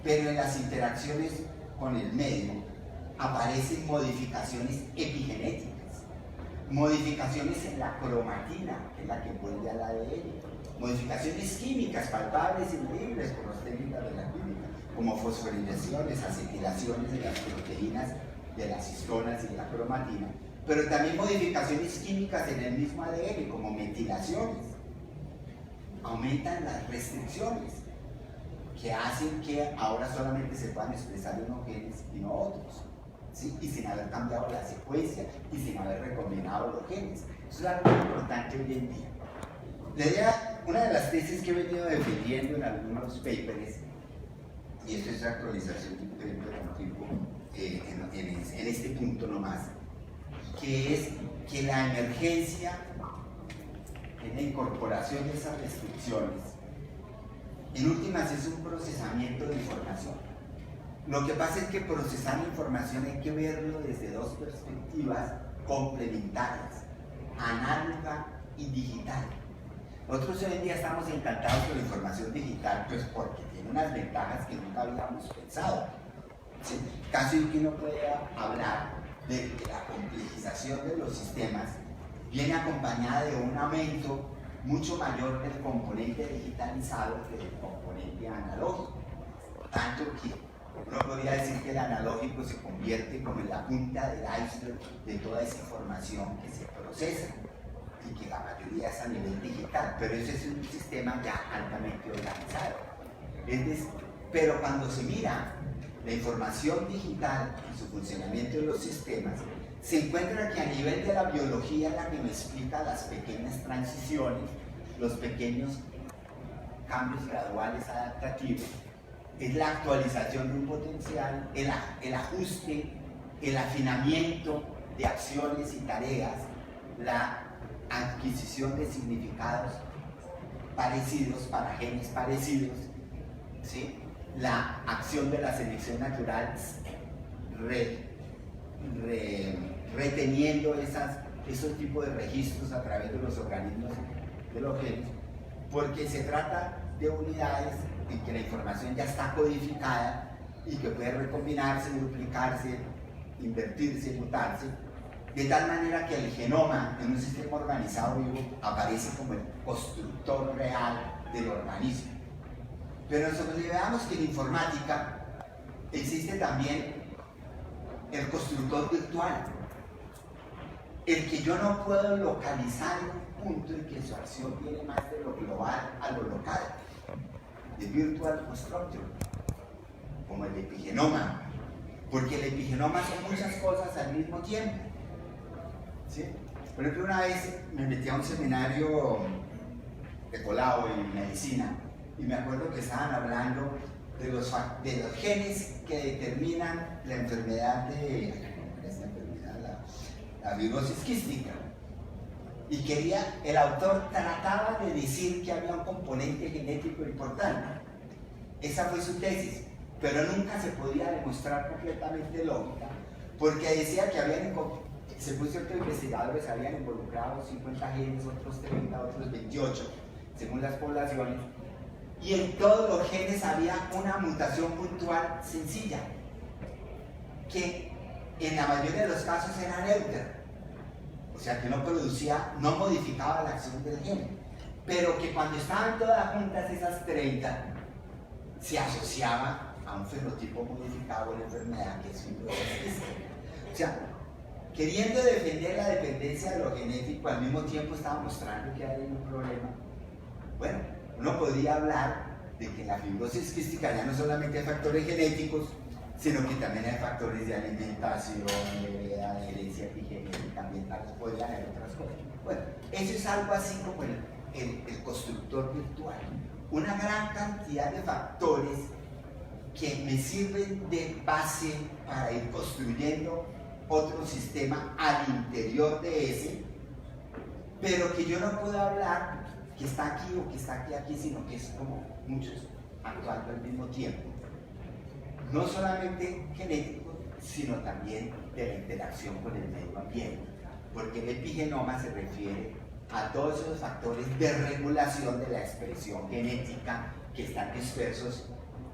pero en las interacciones con el medio aparecen modificaciones epigenéticas, modificaciones en la cromatina, que es la que envuelve al ADN, modificaciones químicas palpables y medibles por las técnicas de la química, como fosforilaciones, acetilaciones de las proteínas, de las histonas y de la cromatina, pero también modificaciones químicas en el mismo ADN, como metilaciones. Aumentan las restricciones, que hacen que ahora solamente se puedan expresar unos genes y no otros, ¿sí? Y sin haber cambiado la secuencia y sin haber recombinado los genes. Eso es algo muy importante hoy en día. Una de las tesis que he venido defendiendo en algunos papers, y esto es actualización de un paper antiguo, en este punto nomás, que es que la emergencia en la incorporación de esas restricciones en últimas es un procesamiento de información. Lo que pasa es que procesar la información hay que verlo desde dos perspectivas complementarias, análoga y digital. Nosotros hoy en día estamos encantados con la información digital, pues porque tiene unas ventajas que nunca habíamos pensado. ¿Sí? Casi que uno puede hablar de que la complejización de los sistemas viene acompañada de un aumento mucho mayor del componente digitalizado que del componente analógico. Tanto que uno podría decir que el analógico se convierte como en la punta del iceberg de toda esa información que se procesa y que la mayoría es a nivel digital, pero ese es un sistema ya altamente organizado. Pero cuando se mira la información digital y su funcionamiento de los sistemas, se encuentra que a nivel de la biología, la que me explica las pequeñas transiciones, los pequeños cambios graduales adaptativos, es la actualización de un potencial, el ajuste, el afinamiento de acciones y tareas, la adquisición de significados parecidos para genes parecidos, ¿sí? La acción de la selección natural reteniendo esos tipos de registros a través de los organismos de los genes, porque se trata de unidades en que la información ya está codificada y que puede recombinarse, duplicarse, invertirse, mutarse, de tal manera que el genoma en un sistema organizado vivo aparece como el constructor real del organismo. Pero nosotros veamos que en informática existe también el constructor virtual, el que yo no puedo localizar en un punto en que su acción viene más de lo global a lo local, de virtual constructor, como el epigenoma, porque el epigenoma son muchas cosas al mismo tiempo, ¿sí? Por ejemplo, una vez me metí a un seminario de Colao en medicina y me acuerdo que estaban hablando de los genes que determinan la enfermedad la fibrosis quística. Y el autor trataba de decir que había un componente genético importante. Esa fue su tesis, pero nunca se podía demostrar completamente lógica, porque decía que según ciertos investigadores, habían involucrado 50 genes, otros 30, otros 28, según las poblaciones, y en todos los genes había una mutación puntual sencilla, que en la mayoría de los casos era neutra, o sea que no modificaba la acción del gen, pero que cuando estaban todas juntas esas 30, se asociaba a un fenotipo modificado de la enfermedad que es fibrosis quística. O sea, queriendo defender la dependencia de lo genético, al mismo tiempo estaba mostrando que hay un problema. Bueno, uno podría hablar de que en la fibrosis quística ya no solamente hay factores genéticos, sino que también hay factores de alimentación, de herencia epigenética, ambiental, podrían haber otras cosas. Bueno, eso es algo así como el constructor virtual. Una gran cantidad de factores que me sirven de base para ir construyendo otro sistema al interior de ese, pero que yo no puedo hablar que está aquí o que está aquí, sino que es como muchos actuando al mismo tiempo. No solamente genético, sino también de la interacción con el medio ambiente, porque el epigenoma se refiere a todos esos factores de regulación de la expresión genética que están dispersos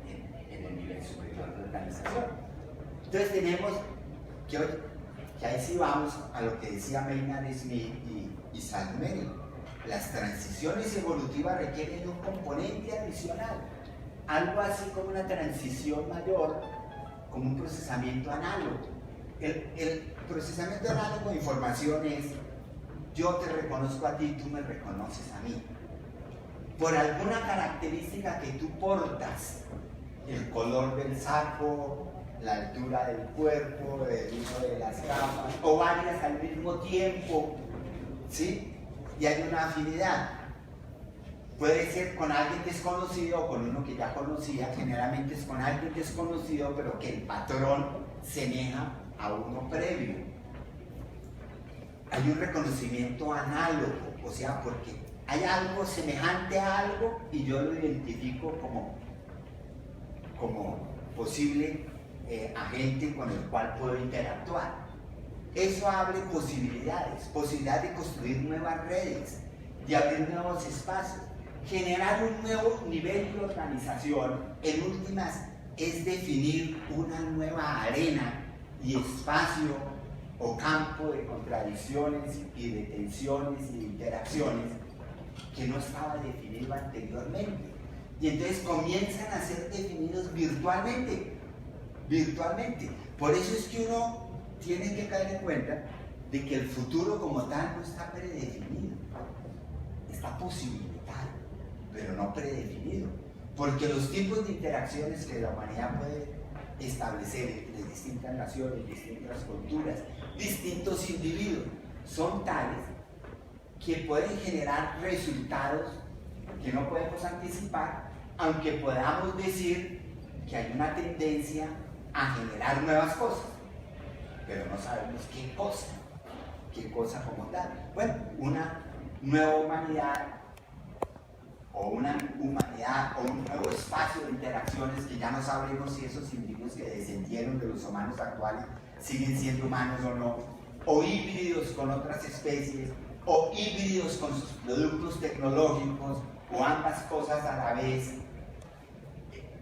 en el nivel superior de la organización. Entonces tenemos que ahí sí vamos a lo que decía Maynard Smith y Salmeri. Las transiciones evolutivas requieren de un componente adicional, algo así como una transición mayor, como un procesamiento análogo. El procesamiento análogo de información es: yo te reconozco a ti, tú me reconoces a mí. Por alguna característica que tú portas, el color del saco, la altura del cuerpo, el uso de las gafas, o varias al mismo tiempo, ¿sí? Y hay una afinidad. Puede ser con alguien desconocido o con uno que ya conocía, generalmente es con alguien desconocido, pero que el patrón semeja a uno previo. Hay un reconocimiento análogo, o sea, porque hay algo semejante a algo y yo lo identifico como posible agente con el cual puedo interactuar. Eso abre posibilidades de construir nuevas redes, de abrir nuevos espacios, generar un nuevo nivel de organización. En últimas, es definir una nueva arena y espacio o campo de contradicciones y de tensiones y de interacciones que no estaba definido anteriormente. Y entonces comienzan a ser definidos virtualmente. Por eso es que uno tiene que caer en cuenta de que el futuro como tal no está predefinido, está posibilitado, pero no predefinido, porque los tipos de interacciones que la humanidad puede establecer entre distintas naciones, distintas culturas, distintos individuos, son tales que pueden generar resultados que no podemos anticipar, aunque podamos decir que hay una tendencia a generar nuevas cosas, pero no sabemos qué cosa como tal. Bueno, una nueva humanidad o un nuevo espacio de interacciones que ya no sabremos si esos individuos que descendieron de los humanos actuales siguen siendo humanos o no, o híbridos con otras especies, o híbridos con sus productos tecnológicos, o ambas cosas a la vez,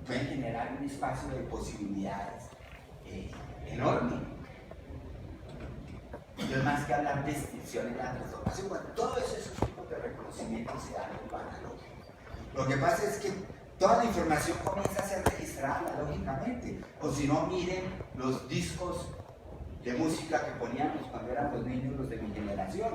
pueden generar un espacio de posibilidades enorme. Entonces, más que hablar de extinción y la transformación, bueno, todos esos tipos de reconocimientos se dan en lo analógico. Lo que pasa es que toda la información comienza a ser registrada analógicamente, o si no, miren los discos de música que poníamos cuando éramos niños, los de mi generación.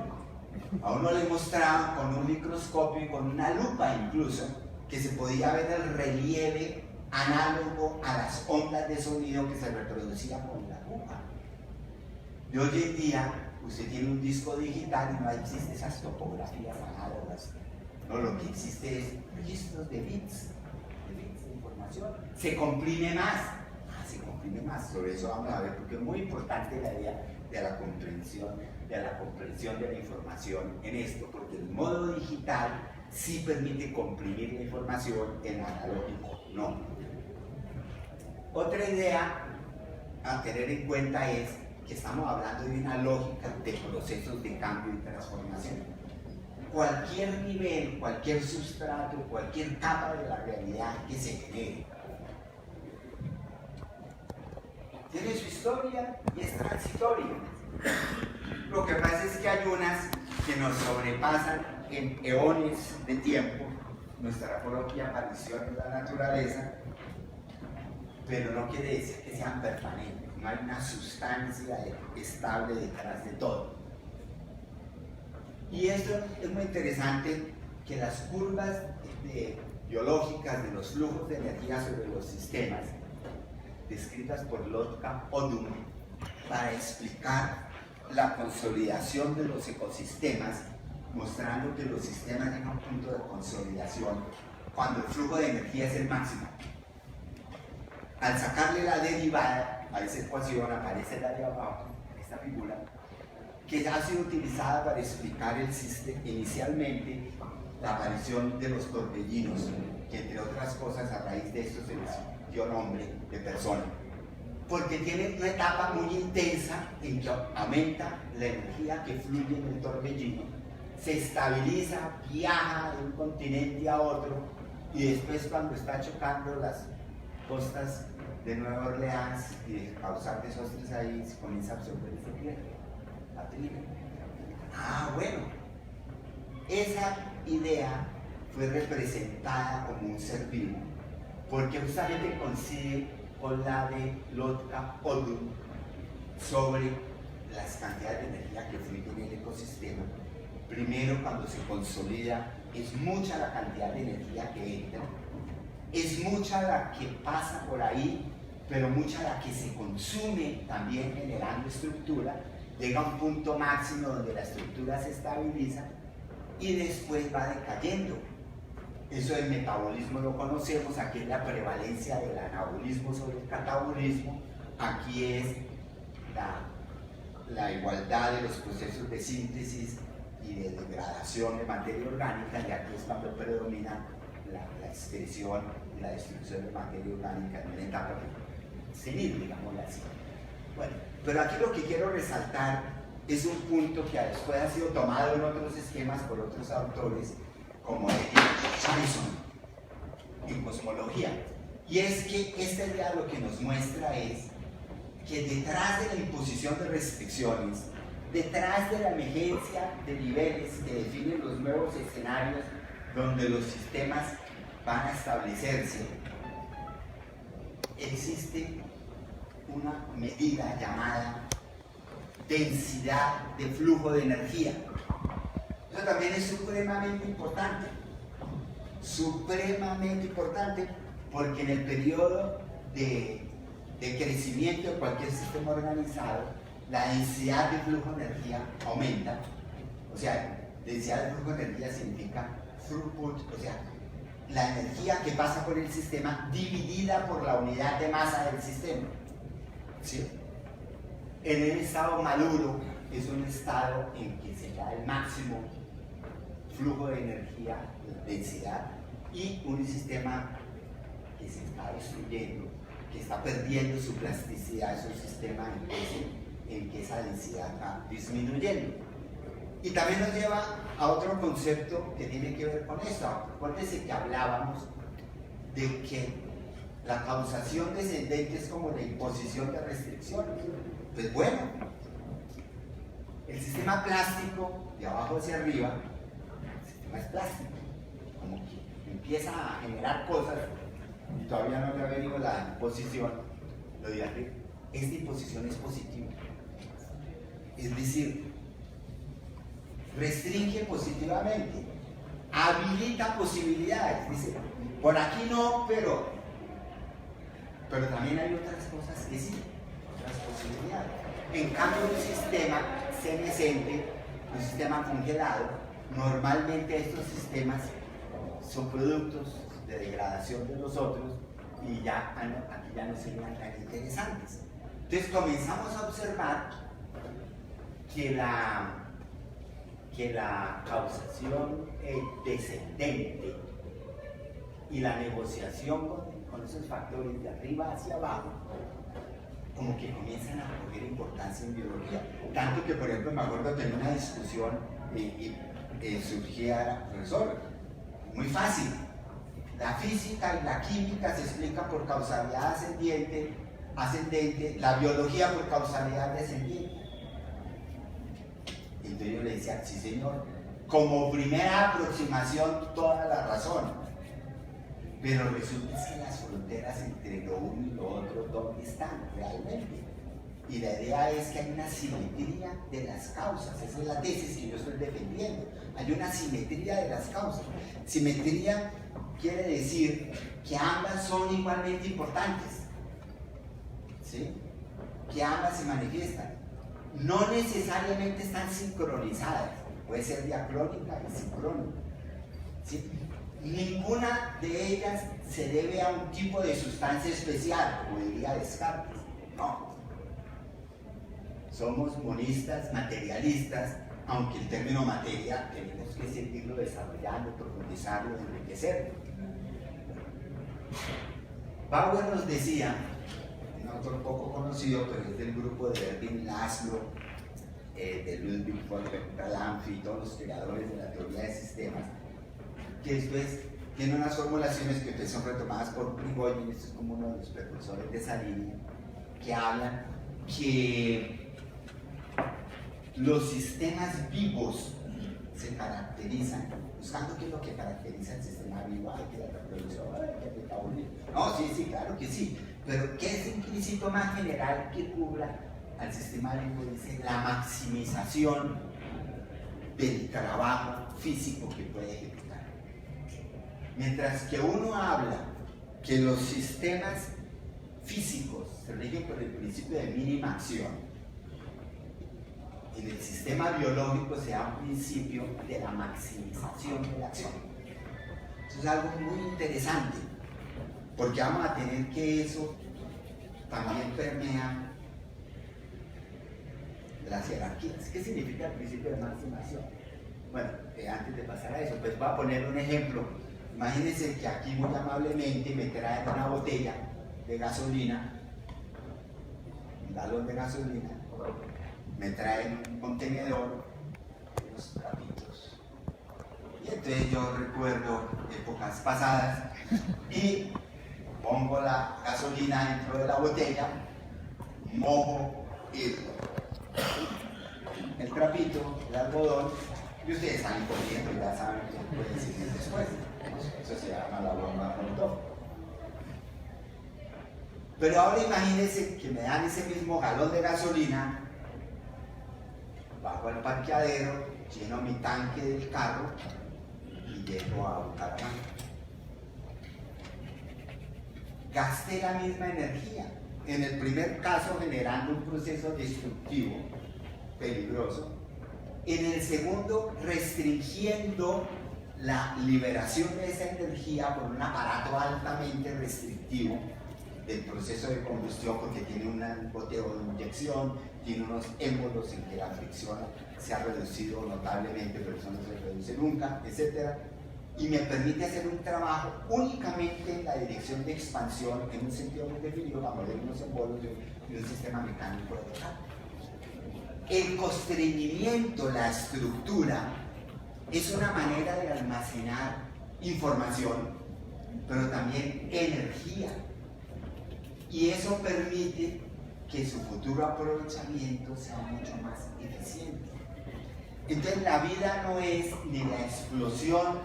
A uno le mostraban con un microscopio y con una lupa incluso, que se podía ver el relieve análogo a las ondas de sonido que se reproducían con la lupa. Y hoy en día, usted tiene un disco digital y no existen esas topografías análogas. No, lo que existe es registros de bits de información. Se comprime más. Sobre eso vamos a ver, porque es muy importante la idea de la comprensión de la información en esto, porque el modo digital sí permite comprimir la información, en analógico no. Otra idea a tener en cuenta es que estamos hablando de una lógica de procesos de cambio y transformación. Cualquier nivel, cualquier sustrato, cualquier capa de la realidad que se genere tiene su historia y es transitoria. Lo que pasa es que hay unas que nos sobrepasan en eones de tiempo, nuestra propia aparición en la naturaleza, pero no quiere decir que sean permanentes, no hay una sustancia estable detrás de todo. Y esto es muy interesante, que las curvas biológicas de los flujos de energía sobre los sistemas, descritas por Lotka Odum, para explicar la consolidación de los ecosistemas, mostrando que los sistemas llegan a un punto de consolidación cuando el flujo de energía es el máximo. Al sacarle la derivada a esa ecuación, aparece la de abajo, esta figura, que ya ha sido utilizada para explicar el sistema, inicialmente la aparición de los torbellinos, que entre otras cosas a raíz de esto se les dio nombre de persona, porque tiene una etapa muy intensa en que aumenta la energía que fluye en el torbellino, se estabiliza, viaja de un continente a otro, y después cuando está chocando las costas de Nueva Orleans y de causar desastres ahí, se comienza a absorber ese pierde, la tribu. Ah, bueno, esa idea fue representada como un ser vivo, porque justamente coincide con la de Lotka Odum sobre las cantidades de energía que fluyen en el ecosistema. Primero, cuando se consolida, es mucha la cantidad de energía que entra, es mucha la que pasa por ahí, pero mucha la que se consume también generando estructura, llega a un punto máximo donde la estructura se estabiliza y después va decayendo. Eso del metabolismo lo conocemos, aquí es la prevalencia del anabolismo sobre el catabolismo, aquí es la igualdad de los procesos de síntesis y de degradación de materia orgánica, y aquí es cuando predomina la excreción y la destrucción de materia orgánica en una etapa senil, digámoslo así. Bueno, pero aquí lo que quiero resaltar es un punto que después ha sido tomado en otros esquemas por otros autores, como Harrison en cosmología, y es que esta idea lo que nos muestra es que detrás de la imposición de restricciones, detrás de la emergencia de niveles que definen los nuevos escenarios donde los sistemas van a establecerse, existe una medida llamada densidad de flujo de energía. Eso también es supremamente importante, porque en el periodo de crecimiento de cualquier sistema organizado, la densidad de flujo de energía aumenta. O sea, densidad de flujo de energía significa throughput, o sea, la energía que pasa por el sistema dividida por la unidad de masa del sistema. ¿Sí? En el estado maduro es un estado en que se da el máximo flujo de energía, densidad, y un sistema que se está destruyendo, que está perdiendo su plasticidad, es un sistema en que esa densidad va disminuyendo. Y también nos lleva a otro concepto que tiene que ver con esto. Acuérdense que hablábamos de que la causación descendente es como la imposición de restricciones. Pues bueno, el sistema plástico, de abajo hacia arriba, el sistema es plástico, como que empieza a generar cosas y todavía no le ha venido la imposición. Lo diré, esta imposición es positiva. Es decir, restringe positivamente, habilita posibilidades, dice, por aquí no, pero también hay otras cosas que sí, otras posibilidades. En cambio, un sistema senescente, un sistema congelado, normalmente estos sistemas son productos de degradación de los otros y ya aquí ya no serían tan interesantes. Entonces comenzamos a observar que la causación descendente y la negociación con esos factores de arriba hacia abajo como que comienzan a coger importancia en biología, tanto que por ejemplo me acuerdo tener una discusión y surgía, profesor, muy fácil, la física y la química se explican por causalidad ascendente, la biología por causalidad descendiente. Entonces yo le decía, sí señor, como primera aproximación toda la razón, pero resulta que las fronteras entre lo uno y lo otro, ¿dónde están realmente? Y la idea es que hay una simetría de las causas. Esa es la tesis que yo estoy defendiendo. Hay una simetría de las causas. Simetría quiere decir que ambas son igualmente importantes, ¿sí? Que ambas se manifiestan. No necesariamente están sincronizadas. Puede ser diacrónica y sincrónica, ¿sí? Ninguna de ellas se debe a un tipo de sustancia especial, como diría Descartes. No. Somos monistas, materialistas, aunque el término materia tenemos que seguirlo desarrollando, profundizarlo, enriquecerlo. Bauer nos decía, un autor poco conocido, pero es del grupo de Erwin Laszlo, de Ludwig von Ranfi y todos los creadores de la teoría de sistemas, que después tiene unas formulaciones que son retomadas por Prigogine, esto es como uno de los precursores de esa línea, que hablan que los sistemas vivos se caracterizan, buscando qué es lo que caracteriza el sistema vivo, ay, que la reproducción, ay, que el metabolismo. No, sí, claro que sí, pero ¿qué es un principio más general que cubra al sistema vivo? Dice la maximización del trabajo físico que puede ejecutar. Mientras que uno habla que los sistemas físicos se rigen por el principio de mínima acción, en el sistema biológico se da un principio de la maximización de la acción. Eso es algo muy interesante, porque vamos a tener que eso también permea las jerarquías. ¿Qué significa el principio de maximación? Bueno, antes de pasar a eso, pues voy a poner un ejemplo. Imagínense que aquí muy amablemente me traen una botella de gasolina, un galón de gasolina, me traen un contenedor, unos trapitos. Y entonces yo recuerdo épocas pasadas y pongo la gasolina dentro de la botella, mojo el trapito, el algodón, y ustedes salen corriendo y ya saben qué puede seguir después. Eso se llama la bomba Molotov. Pero ahora imagínense que me dan ese mismo galón de gasolina, bajo al parqueadero, lleno mi tanque del carro y llego a Bucaramanga. Gasté la misma energía. En el primer caso generando un proceso destructivo, peligroso. En el segundo restringiendo la liberación de esa energía por un aparato altamente restrictivo del proceso de combustión, porque tiene un goteo de inyección, tiene unos émbolos en que la fricción se ha reducido notablemente, pero eso no se reduce nunca, etc. Y me permite hacer un trabajo únicamente en la dirección de expansión, en un sentido muy definido, para mover unos émbolos de un sistema mecánico de descarga. El constreñimiento, la estructura, es una manera de almacenar información, pero también energía. Y eso permite que su futuro aprovechamiento sea mucho más eficiente. Entonces la vida no es ni la explosión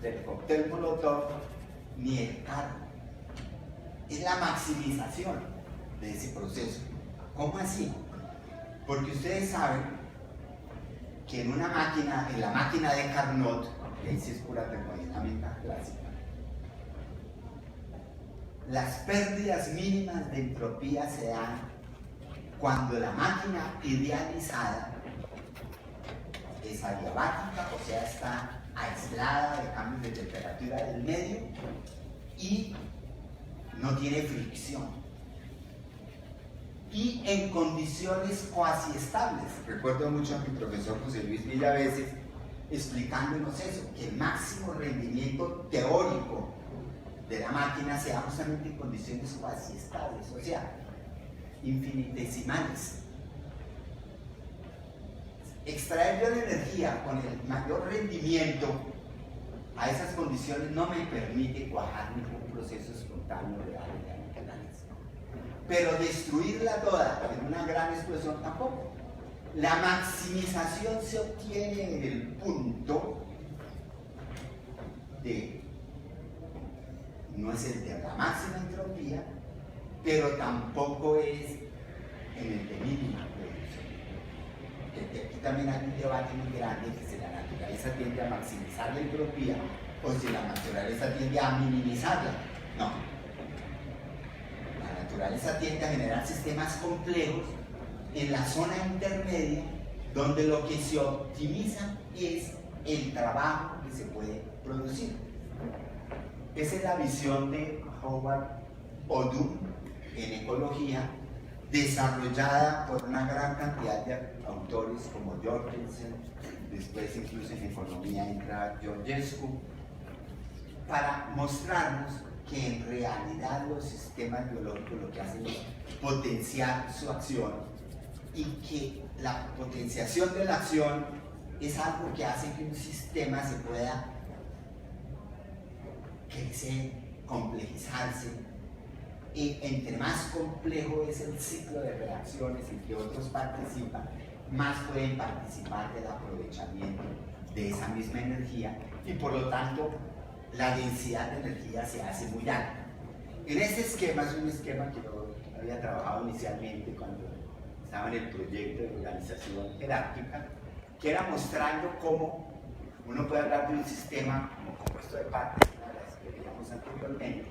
del cóctel Molotov, ni el carro. Es la maximización de ese proceso. ¿Cómo así? Porque ustedes saben que en una máquina, en la máquina de Carnot, que ahí sí es pura termodinámica clásica, las pérdidas mínimas de entropía se dan cuando la máquina idealizada es adiabática, o sea, está aislada de cambios de temperatura del medio y no tiene fricción. Y en condiciones cuasi estables. Recuerdo mucho a mi profesor José Luis Villaveses explicándonos eso, que el máximo rendimiento teórico de la máquina se da justamente en condiciones cuasi estables, o sea, infinitesimales. Extraer yo la energía con el mayor rendimiento a esas condiciones no me permite cuajar ningún proceso espontáneo real de la naturaleza. Pero destruirla toda en una gran explosión tampoco. La maximización se obtiene en el punto de, no es el de la máxima entropía, pero tampoco es en el de mínima producción. Porque aquí también hay un debate muy grande que si la naturaleza tiende a maximizar la entropía o si la naturaleza tiende a minimizarla. No. La naturaleza tiende a generar sistemas complejos en la zona intermedia donde lo que se optimiza es el trabajo que se puede producir. Esa es la visión de Howard Odum en ecología, desarrollada por una gran cantidad de autores como Jorgensen, después incluso en economía entra Georgescu, para mostrarnos que en realidad los sistemas biológicos lo que hacen es potenciar su acción y que la potenciación de la acción es algo que hace que un sistema se pueda crecer, complejizarse, y entre más complejo es el ciclo de reacciones en que otros participan, más pueden participar del aprovechamiento de esa misma energía y por lo tanto la densidad de energía se hace muy alta. En este esquema es un esquema que yo había trabajado inicialmente cuando estaba en el proyecto de organización jerárquica, que era mostrando cómo uno puede hablar de un sistema como compuesto de partes, una de las que veíamos anteriormente,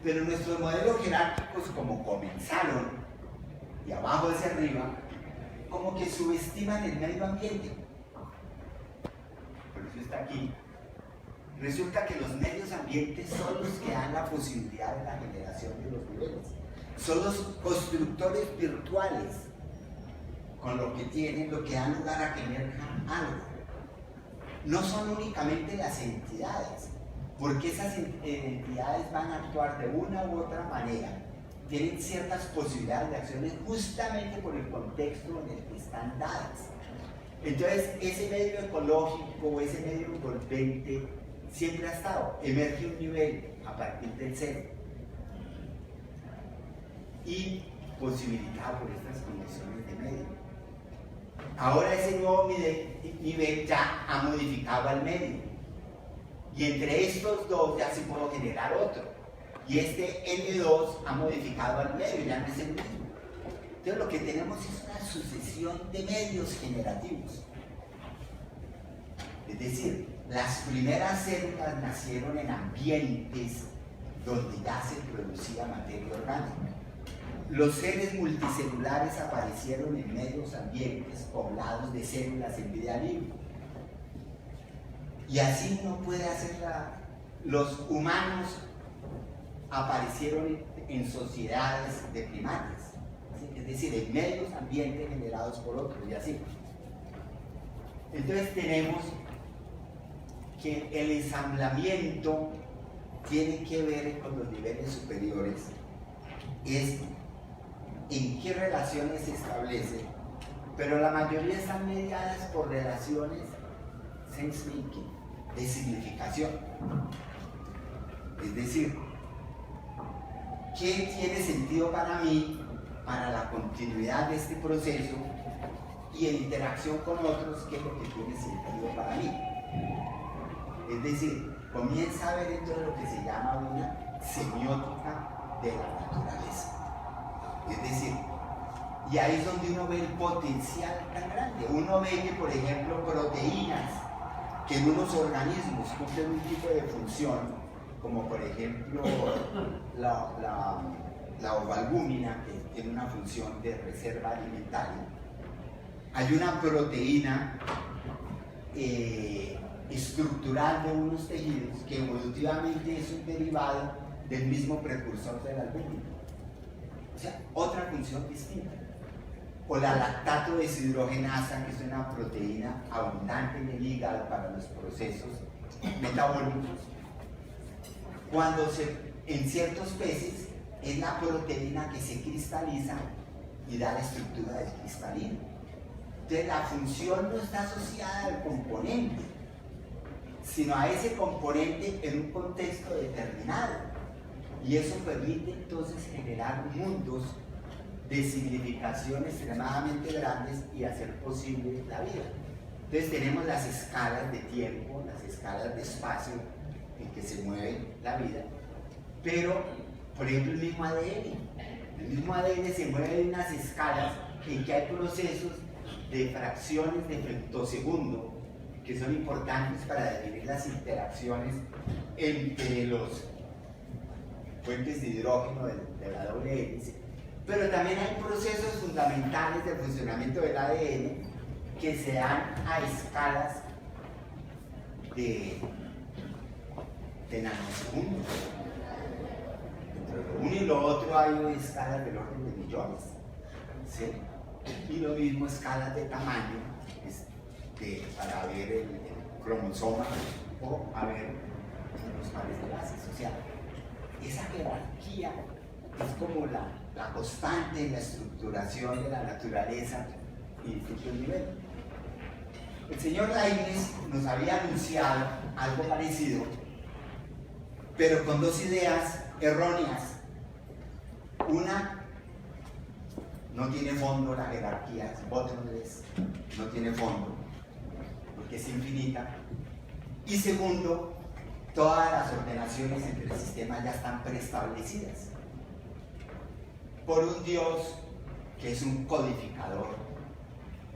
pero nuestros modelos jerárquicos, como comenzaron de abajo hacia arriba, como que subestiman el medio ambiente. Por eso está aquí. Resulta que los medios ambientes son los que dan la posibilidad de la generación de los niveles. Son los constructores virtuales con lo que tienen, lo que dan lugar a que emerjan algo. No son únicamente las entidades, porque esas entidades van a actuar de una u otra manera, tienen ciertas posibilidades de acciones justamente por el contexto en el que están dadas. Entonces, ese medio ecológico, ese medio envolvente, siempre ha estado, emerge un nivel a partir del cero y posibilitado por estas condiciones de medio. Ahora ese nuevo nivel ya ha modificado al medio. Y entre estos dos ya se puede generar otro. Y este N2 ha modificado al medio, ya no es el mismo. Entonces lo que tenemos es una sucesión de medios generativos. Es decir, las primeras células nacieron en ambientes donde ya se producía materia orgánica. Los seres multicelulares aparecieron en medios ambientes poblados de células en vida libre. Y así uno puede hacerla. Los humanos aparecieron en sociedades de primates, ¿sí? Es decir, en medios ambientes generados por otros, y así. Entonces tenemos que el ensamblamiento tiene que ver con los niveles superiores, es en qué relaciones se establece, pero la mayoría están mediadas por relaciones sense making, de significación. Es decir, ¿qué tiene sentido para mí, para la continuidad de este proceso y en interacción con otros, qué es lo que tiene sentido para mí? Es decir, comienza a ver entonces lo que se llama una semiótica de la naturaleza. Es decir, y ahí es donde uno ve el potencial tan grande. Uno ve que, por ejemplo, proteínas que en unos organismos cumplen un tipo de función, como por ejemplo la ovalbúmina, que tiene una función de reserva alimentaria. Hay una proteína estructural de unos tejidos que evolutivamente es un derivado del mismo precursor de la albúmina. O sea, otra función distinta. O la lactato deshidrogenasa, que es una proteína abundante en el hígado para los procesos metabólicos. Cuando en ciertos peces es la proteína que se cristaliza y da la estructura del cristalino. Entonces la función no está asociada al componente, sino a ese componente en un contexto determinado. Y eso permite entonces generar mundos de significación extremadamente grandes y hacer posible la vida. Entonces tenemos las escalas de tiempo, las escalas de espacio en que se mueve la vida, pero por ejemplo el mismo ADN. El mismo ADN se mueve en unas escalas en que hay procesos de fracciones de femtosegundo que son importantes para definir las interacciones entre los fuentes de hidrógeno de la doble hélice, pero también hay procesos fundamentales del funcionamiento del ADN que se dan a escalas de nanosegundos. Entre lo uno y lo otro hay escalas del orden de millones, ¿sí? Y lo mismo escalas de tamaño para ver el cromosoma o a ver los pares de bases. O sea, esa jerarquía es como la constante en la estructuración de la naturaleza y distintos niveles. El señor Leibniz nos había anunciado algo parecido, pero con dos ideas erróneas. Una, no tiene fondo la jerarquía, es bottomless, no tiene fondo, porque es infinita. Y segundo, todas las ordenaciones entre el sistema ya están preestablecidas por un Dios que es un codificador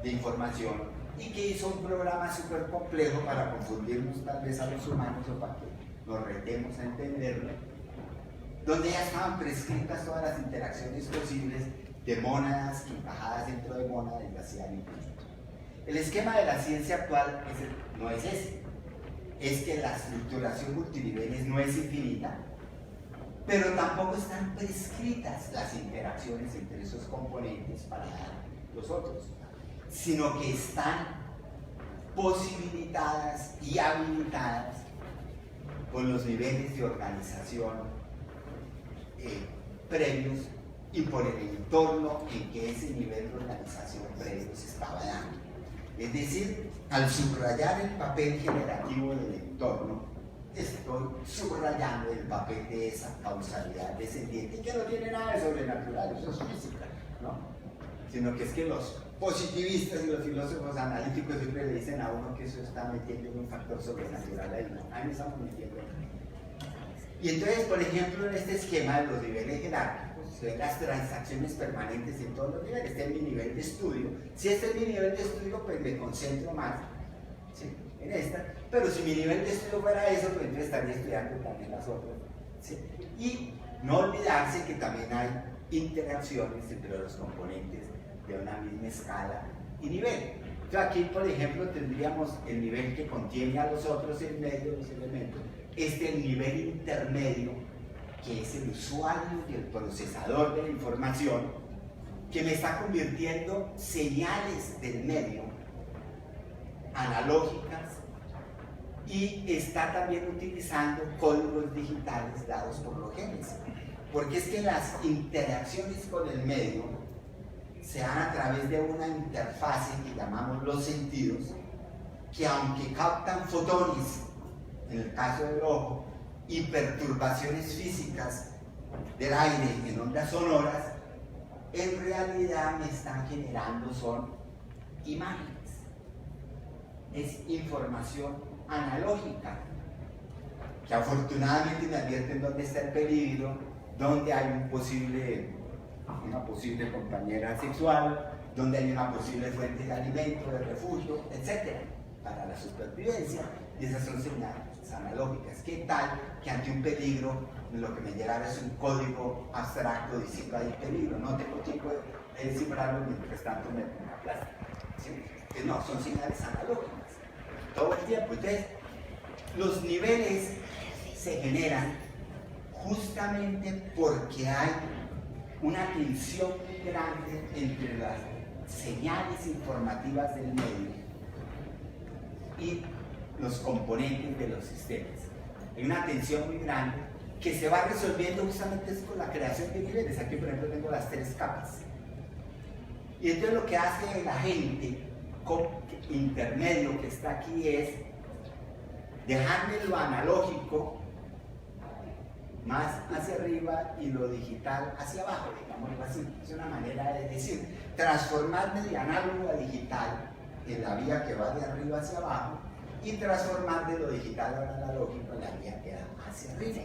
de información y que hizo un programa súper complejo para confundirnos tal vez a los humanos o para que nos retemos a entenderlo, donde ya estaban prescritas todas las interacciones posibles de mónadas encajadas dentro de mónadas y hacia el infinito. El esquema de la ciencia actual no es ese, es que la estructuración multiniveles no es infinita, pero tampoco están prescritas las interacciones entre esos componentes para los otros, sino que están posibilitadas y habilitadas con los niveles de organización previos y por el entorno en que ese nivel de organización previo se estaba dando. Es decir, al subrayar el papel generativo del entorno, estoy subrayando el papel de esa causalidad descendiente, que no tiene nada de sobrenatural, eso es física, ¿no? Sino que es que los positivistas y los filósofos analíticos siempre le dicen a uno que eso está metiendo un factor sobrenatural ahí, ¿no? Ahí no estamos metiendo. Y entonces, por ejemplo, en este esquema de los niveles jerárquicos, se ven las transacciones permanentes en todos los niveles. Este es mi nivel de estudio. Si este es mi nivel de estudio, pues me concentro más, ¿sí?, en esta. Pero si mi nivel de estudio fuera eso, pues entonces estaría estudiando también las otras, ¿sí? Y no olvidarse que también hay interacciones entre los componentes de una misma escala y nivel. Entonces aquí, por ejemplo, tendríamos el nivel que contiene a los otros en medio de los elementos. Este es el nivel intermedio, que es el usuario y el procesador de la información, que me está convirtiendo señales del medio analógicas y está también utilizando códigos digitales dados por los genes. Porque es que las interacciones con el medio se dan a través de una interfase que llamamos los sentidos, que aunque captan fotones, en el caso del ojo, y perturbaciones físicas del aire en ondas sonoras, en realidad me están generando son imágenes. Es información analógica, que afortunadamente me advierten dónde está el peligro, dónde hay una posible compañera sexual, donde hay una posible fuente de alimento, de refugio, etc., para la supervivencia. Y esas son señales analógicas. ¿Qué tal que ante un peligro lo que me llegara es un código abstracto diciendo hay peligro? No tengo tiempo de descifrarlo, mientras tanto me pongo a plástica, ¿sí? No, son señales analógicas todo el tiempo. Entonces, los niveles se generan justamente porque hay una tensión muy grande entre las señales informativas del medio y los componentes de los sistemas. Hay una tensión muy grande que se va resolviendo justamente con la creación de niveles. Aquí, por ejemplo, tengo las 3 capas. Y entonces lo que hace el agente intermedio que está aquí es dejarme lo analógico más hacia arriba y lo digital hacia abajo, digámoslo así. Es una manera de decir, transformarme de análogo a digital en la vía que va de arriba hacia abajo y transformar de lo digital al analógico en la vía que va hacia arriba.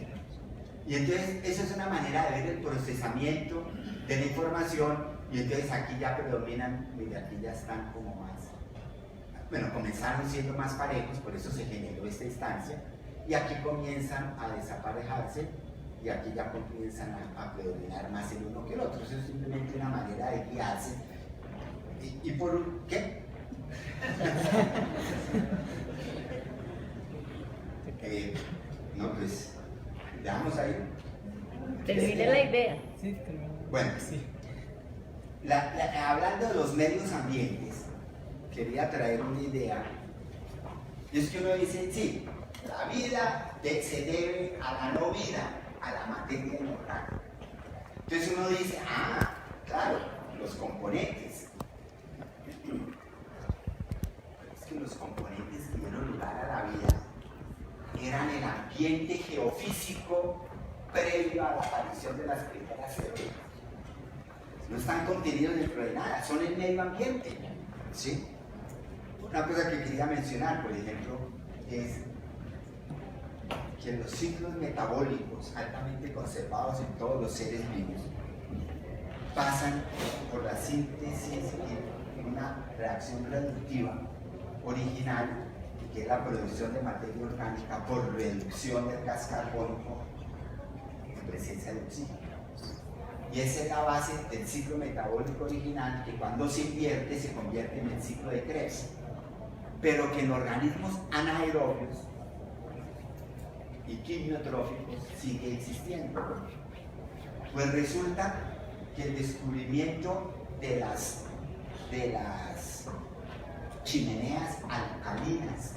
Y entonces eso es una manera de ver el procesamiento de la información, y entonces aquí ya predominan, mire, aquí ya están como más, bueno, comenzaron siendo más parejos, por eso se generó esta instancia, y aquí comienzan a desaparejarse, y aquí ya comienzan a predominar más el uno que el otro. Eso es simplemente una manera de guiarse. ¿Y por qué? No, pues, dejamos ahí. Termine la idea. Bueno, hablando de los medios ambientes, quería traer una idea. Y es que uno dice, sí, la vida se debe a la no vida, a la materia inorgánica. Entonces uno dice, ah, claro, los componentes. Es que los componentes que dieron lugar a la vida eran el ambiente geofísico previo a la aparición de las primeras células. No están contenidos dentro de nada, son el medio ambiente. ¿Sí? Una cosa que quería mencionar, por ejemplo, es que los ciclos metabólicos altamente conservados en todos los seres vivos pasan por la síntesis en una reacción reductiva original, que es la producción de materia orgánica por reducción del gas carbónico en presencia de oxígeno. Y esa es la base del ciclo metabólico original, que cuando se invierte se convierte en el ciclo de Krebs, pero que en organismos anaerobios y quimiotróficos sigue existiendo. Pues resulta que el descubrimiento de las chimeneas alcalinas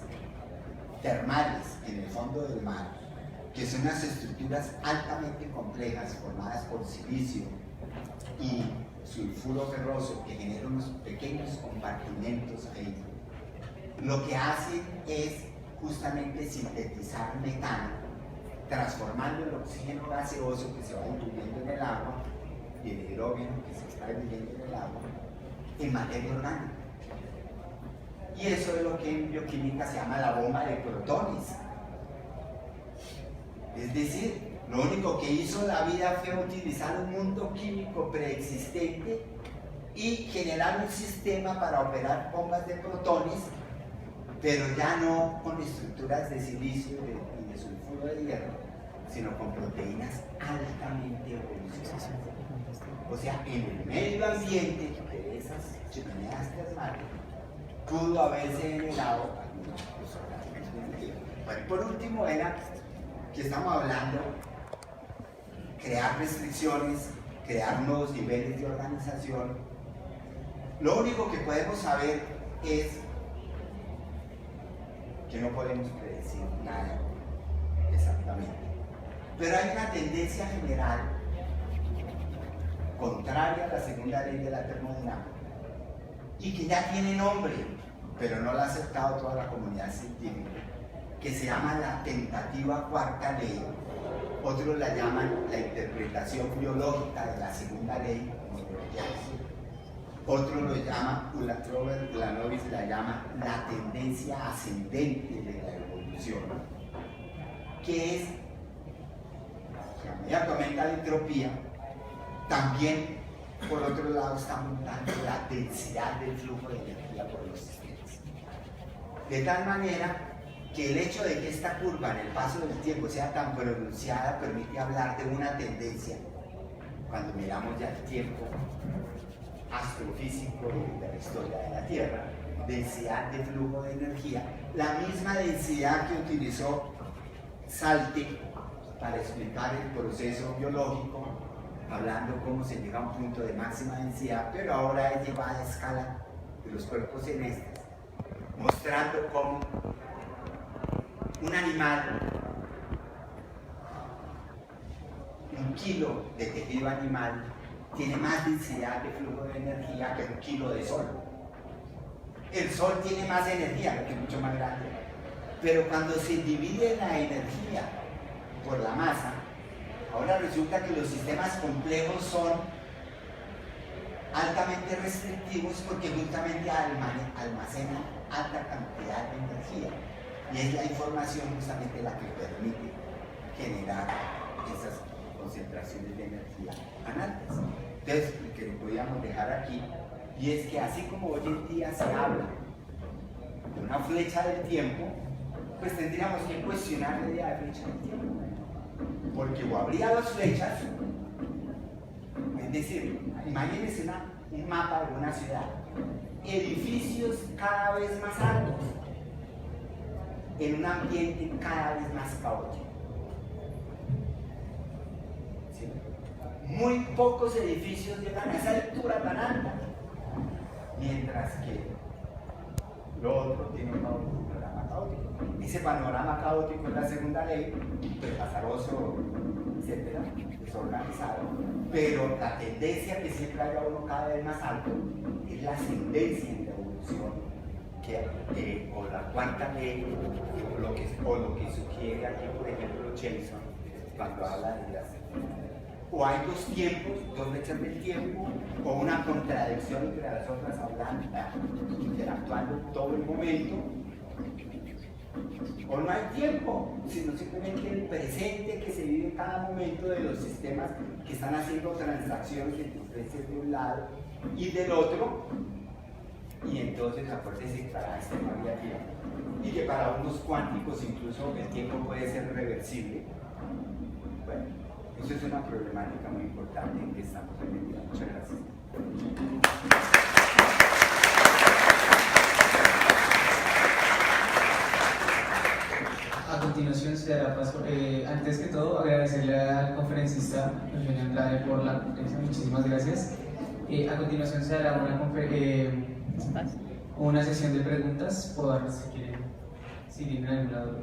termales en el fondo del mar, que son unas estructuras altamente complejas formadas por silicio y sulfuro ferroso, que generan unos pequeños compartimentos ahí, lo que hacen es justamente sintetizar metano, transformando el oxígeno gaseoso que se va diluyendo en el agua y el hidrógeno que se está diluyendo en el agua en materia orgánica. Y eso es lo que en bioquímica se llama la bomba de protones. Es decir, lo único que hizo la vida fue utilizar un mundo químico preexistente y generar un sistema para operar bombas de protones, pero ya no con estructuras de silicio y de sulfuro de hierro, sino con proteínas altamente evolucionadas. O sea, en el medio ambiente de esas chimeneas termales pudo haberse generado algunos organismos vivos. Bueno, por último era que estamos hablando de crear restricciones, crear nuevos niveles de organización. Lo único que podemos saber es que no podemos predecir nada exactamente. Pero hay una tendencia general contraria a la segunda ley de la termodinámica y que ya tiene nombre, pero no la ha aceptado toda la comunidad científica, que se llama la tentativa cuarta ley. Otros la llaman la interpretación biológica de la segunda ley, como lo llaman. Otro lo llama, Robert Ulanovich la llama la tendencia ascendente de la evolución, que es que a medida que aumenta la entropía, también por otro lado está aumentando la densidad del flujo de energía por los sistemas. De tal manera que el hecho de que esta curva en el paso del tiempo sea tan pronunciada permite hablar de una tendencia, cuando miramos ya el tiempo astrofísico de la historia de la Tierra, densidad de flujo de energía, la misma densidad que utilizó Salte para explicar el proceso biológico, hablando cómo se llega a un punto de máxima densidad, pero ahora es llevada a escala de los cuerpos celestes, mostrando cómo un animal, un kilo de tejido animal, tiene más densidad de flujo de energía que un kilo de sol. El sol tiene más energía, porque es mucho más grande, pero cuando se divide la energía por la masa, ahora resulta que los sistemas complejos son altamente restrictivos porque justamente almacenan alta cantidad de energía, y es la información justamente la que permite generar esas concentraciones de energía tan altas. Entonces, lo que podríamos dejar aquí, y es que así como hoy en día se habla de una flecha del tiempo, pues tendríamos que cuestionar la idea de flecha del tiempo. Porque o habría dos flechas, es decir, imagínense un mapa de una ciudad, edificios cada vez más altos, en un ambiente cada vez más caótico. ¿Sí? Muy pocos edificios llegan a esa altura tan alta, mientras que lo otro tiene un panorama caótico. Ese panorama caótico es la segunda ley, pesaroso, etcétera, desorganizado, pero la tendencia que siempre haya uno cada vez más alto es la ascendencia en la evolución, o la cuarta ley, o lo que sugiere aquí, por ejemplo, Jason, cuando habla de las. O hay dos tiempos, dos flechas del tiempo, o una contradicción entre las otras hablando, interactuando todo el momento, o no hay tiempo, sino simplemente el presente que se vive en cada momento de los sistemas que están haciendo transacciones entre flechas de un lado y del otro, y entonces acuérdense que para esto no había tiempo, y que para unos cuánticos incluso el tiempo puede ser reversible. Bueno, eso es una problemática muy importante en que estamos hoy en día. Muchas gracias. A continuación se dará paso, antes que todo, agradecerle al conferencista Eugenio Andrade por la conferencia, muchísimas gracias. A continuación se dará una sesión de preguntas, por si quieren, si tienen alguna duda.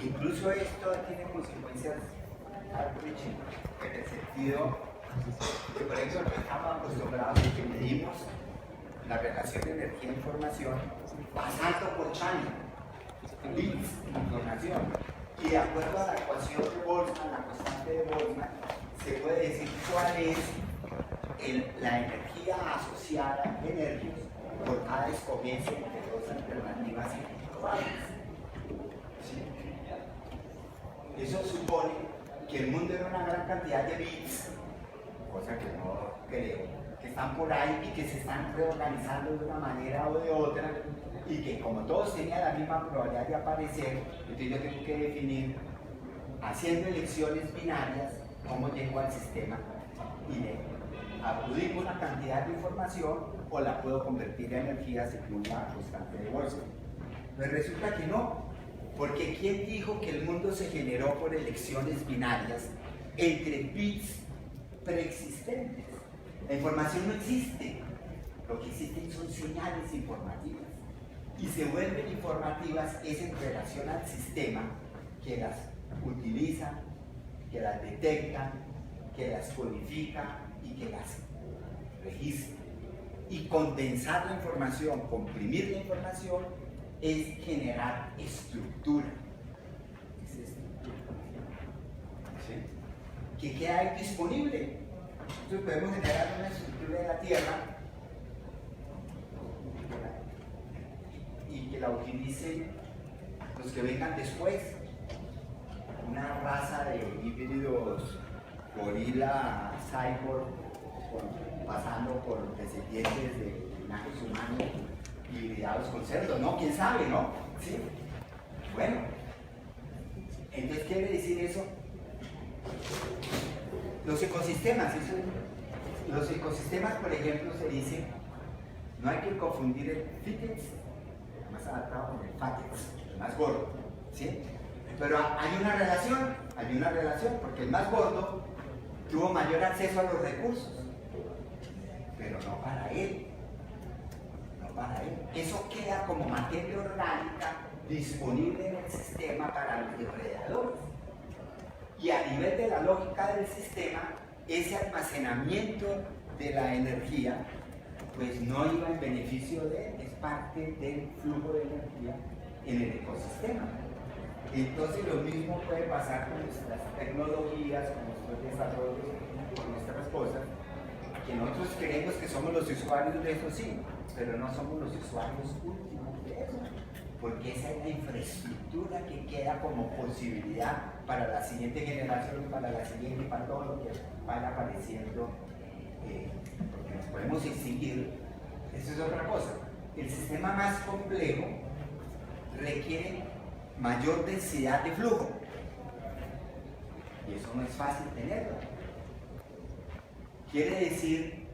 Incluso esto tiene consecuencias algo en el sentido que, por ejemplo, estamos acostumbrados a que medimos la relación de energía e información pasando por channel, bits de información, y de acuerdo a la ecuación de Boltzmann, la constante de Boltzmann, se puede decir cuál es la energía asociada en nervios por cada escogencia entre dos alternativas individuales. Eso supone que el mundo era una gran cantidad de bits, cosa que no creo, que están por ahí y que se están reorganizando de una manera o de otra, y que como todos tenían la misma probabilidad de aparecer, entonces yo tengo que definir, haciendo elecciones binarias, cómo llego al sistema y le adjudico una cantidad de información o la puedo convertir en energía según la constante de Boltzmann. Pues resulta que no. Porque ¿quién dijo que el mundo se generó por elecciones binarias entre bits preexistentes? La información no existe. Lo que existen son señales informativas. Y se vuelven informativas es en relación al sistema que las utiliza, que las detecta, que las codifica y que las registra. Y condensar la información, comprimir la información, es generar estructura. Es estructura. ¿Sí? ¿Qué queda ahí disponible? Entonces podemos generar una estructura de la Tierra y que la utilicen los que vengan después. Una raza de híbridos, gorila, cyborg, pasando por descendientes de linajes humanos hibridados con cerdos, ¿no? ¿Quién sabe, no? ¿Sí? Bueno, entonces quiere decir eso. Los ecosistemas, los ecosistemas, por ejemplo, se dice, no hay que confundir el fitex, más adaptado con el fatex, el más gordo, ¿sí? Pero hay una relación, porque el más gordo tuvo mayor acceso a los recursos, pero no para él. Eso queda como materia orgánica disponible en el sistema para los depredadores. Y a nivel de la lógica del sistema, ese almacenamiento de la energía, pues no iba en beneficio de él, es parte del flujo de energía en el ecosistema. Entonces lo mismo puede pasar con nuestras tecnologías, con nuestros desarrollos, con nuestras cosas, que nosotros creemos que somos los usuarios de eso, sí, pero no somos los usuarios últimos de eso, porque esa es la infraestructura que queda como posibilidad para la siguiente generación, para la siguiente, para todo lo que vaya apareciendo, porque nos podemos extinguir. Eso es otra cosa. El sistema más complejo requiere mayor densidad de flujo, y eso no es fácil tenerlo. Quiere decir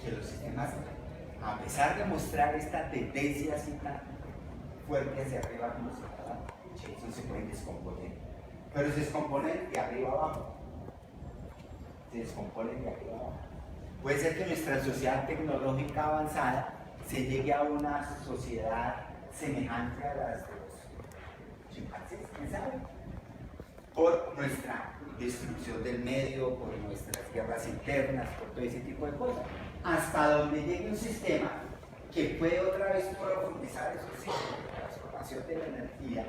que los sistemas, a pesar de mostrar esta tendencia así tan fuerte hacia arriba como hacia abajo, eso se pueden descomponer, pero se descomponen de arriba abajo. Puede ser que nuestra sociedad tecnológica avanzada se llegue a una sociedad semejante a las de los chimpancés, ¿quién sabe? Por nuestra destrucción del medio, por nuestras guerras internas, por todo ese tipo de cosas, hasta donde llegue un sistema que puede otra vez profundizar esos ciclos de transformación de la energía,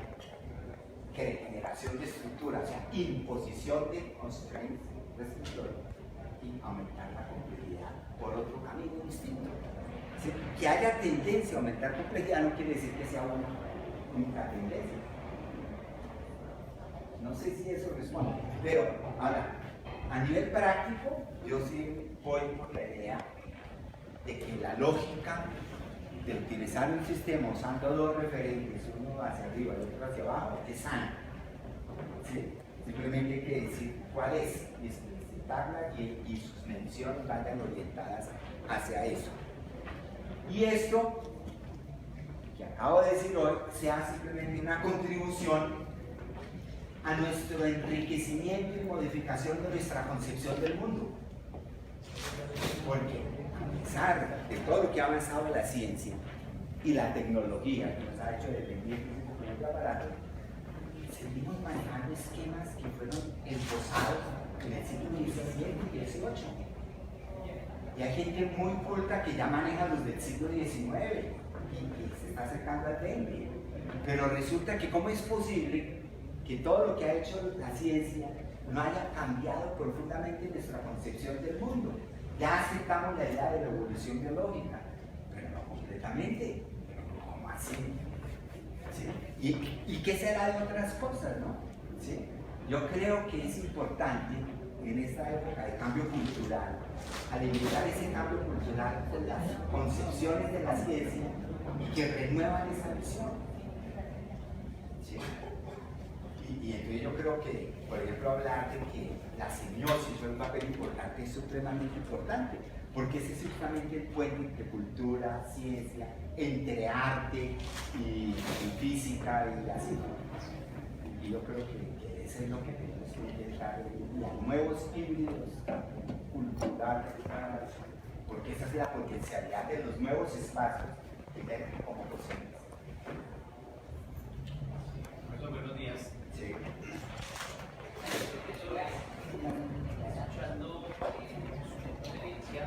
generación de estructura, o sea, imposición de constraints restrictores y aumentar la complejidad por otro camino distinto. ¿Sí? Que haya tendencia a aumentar complejidad no quiere decir que sea una única tendencia. No sé si eso responde, pero ahora, a nivel práctico, yo sí voy por la idea de que la lógica de utilizar un sistema usando dos referentes, uno hacia arriba y otro hacia abajo, es sana. ¿Sí? Simplemente hay que decir cuál es, y explicitarla y sus mediciones vayan orientadas hacia eso. Y esto, que acabo de decir hoy, sea simplemente una contribución a nuestro enriquecimiento y modificación de nuestra concepción del mundo. Porque a pesar de todo lo que ha avanzado la ciencia y la tecnología que nos ha hecho dependientes de este aparato, seguimos manejando esquemas que fueron esbozados en el siglo XVII y XVIII. Y hay gente muy culta que ya maneja los del siglo XIX y que se está acercando al XX. Pero resulta que ¿cómo es posible que todo lo que ha hecho la ciencia no haya cambiado profundamente nuestra concepción del mundo? Ya aceptamos la idea de la evolución biológica, pero no completamente. ¿Cómo así? ¿Sí? ¿Y qué será de otras cosas, no? ¿Sí? Yo creo que es importante en esta época de cambio cultural alimentar ese cambio cultural con las concepciones de la ciencia y que renuevan esa visión. ¿Sí? Y entonces yo creo que, por ejemplo, hablar de que la semiosis es un papel importante es supremamente importante, porque ese es justamente el puente entre cultura, ciencia, entre arte y física y así. Y yo creo que eso es lo que tenemos que intentar hoy día, nuevos híbridos culturales, porque esa es la potencialidad de los nuevos espacios que ver como posibles. Buenos días. Sí. Escuchando su conferencia,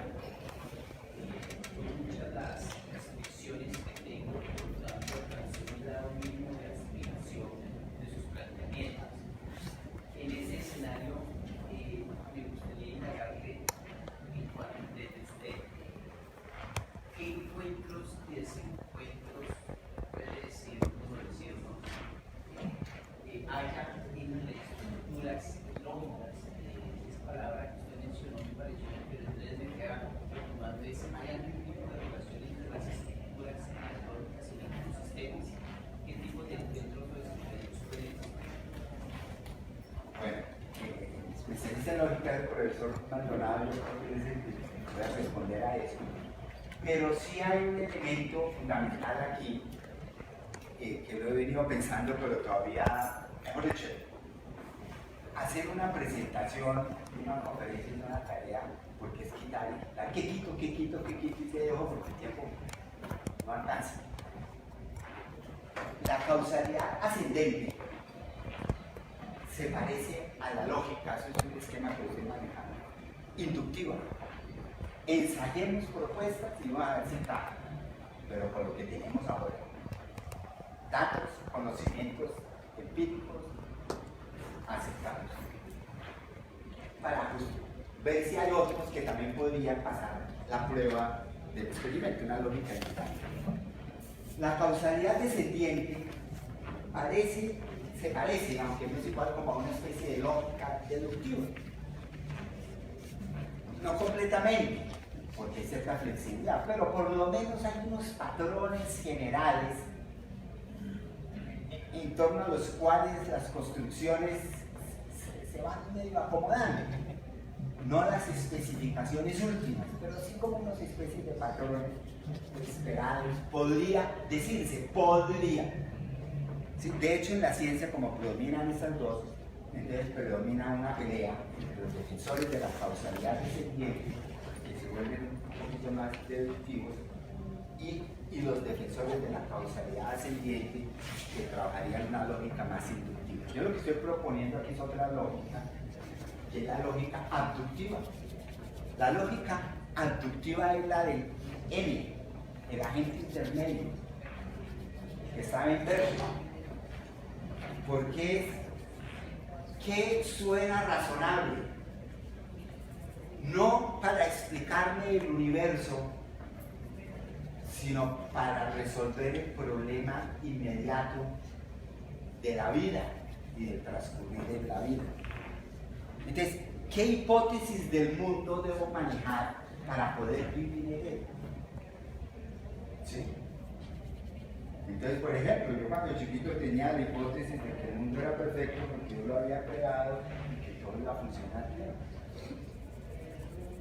profesor Maldonado, yo creo que es el que puede responder a eso. Pero sí hay un elemento fundamental aquí, que lo he venido pensando, pero todavía, mejor dicho, hacer una presentación, una conferencia es una tarea, porque es quitar, ¿qué quito, y se dejo porque el tiempo no alcanza? La causalidad ascendente se parece a la lógica, eso es un esquema que estoy manejando, inductiva. Ensayemos propuestas y vamos a ver si encajan, pero con lo que tenemos ahora. Datos, conocimientos empíricos aceptados. Para ver si hay otros que también podrían pasar la prueba del experimento, una lógica inductiva. La causalidad descendiente se parece, aunque no es igual, como a una especie de lógica deductiva. No completamente, porque hay cierta flexibilidad, pero por lo menos hay unos patrones generales en torno a los cuales las construcciones se van medio acomodando. No las especificaciones últimas, pero sí como unas especies de patrones esperados. Podría decirse, podría. Sí, de hecho, en la ciencia, como predominan estas dos, entonces predomina una pelea entre los defensores de la causalidad descendiente, que se vuelven un poquito más deductivos, y los defensores de la causalidad ascendiente, que trabajarían una lógica más inductiva. Yo lo que estoy proponiendo aquí es otra lógica, que es la lógica abductiva. La lógica abductiva es la del N, el agente intermedio, que está enfermo. Porque ¿qué suena razonable? No para explicarme el universo, sino para resolver el problema inmediato de la vida y del transcurrir de la vida. Entonces, ¿qué hipótesis del mundo debo manejar para poder vivir en él? ¿Sí? Entonces, por ejemplo, yo cuando chiquito tenía la hipótesis de que el mundo era perfecto porque yo lo había creado y que todo iba a funcionar bien.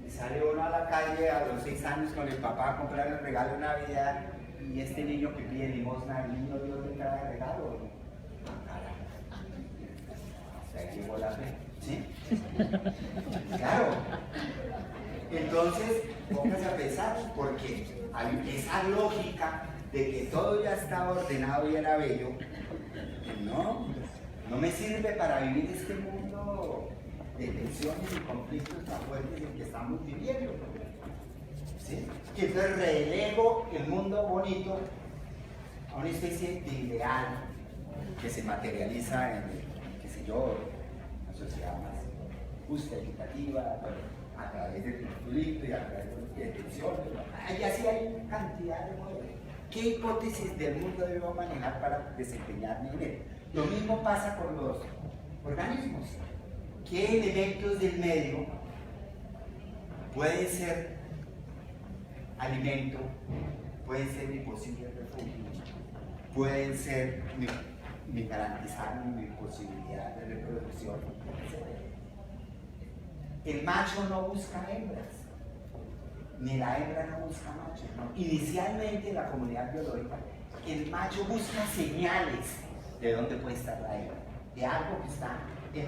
Y sale uno a la calle a los 6 años con el papá a comprar el regalo de Navidad y este niño que pide limosna, el niño Dios le trae regalo. Hasta ahí llegó la fe. ¿Sí? Claro. Entonces, póngase a pensar, porque hay esa lógica de que todo ya estaba ordenado y era bello, no me sirve para vivir este mundo de tensiones y conflictos tan fuertes en que estamos viviendo. ¿Sí? Que entonces relego el mundo bonito a una especie de ideal que se materializa en, qué sé yo, una sociedad más justa, equitativa, a través del conflicto y a través de tensiones. Y así hay cantidad de modelos. ¿Qué hipótesis del mundo debo manejar para desempeñarme en él? Lo mismo pasa con los organismos. ¿Qué elementos del medio pueden ser alimento, pueden ser mi posible refugio, pueden ser mi garantizar mi posibilidad de reproducción, etc.? El macho no busca hembras, ni la hembra no busca macho. ¿No? Inicialmente en la comunidad biológica, el macho busca señales de dónde puede estar la hembra, de algo que está en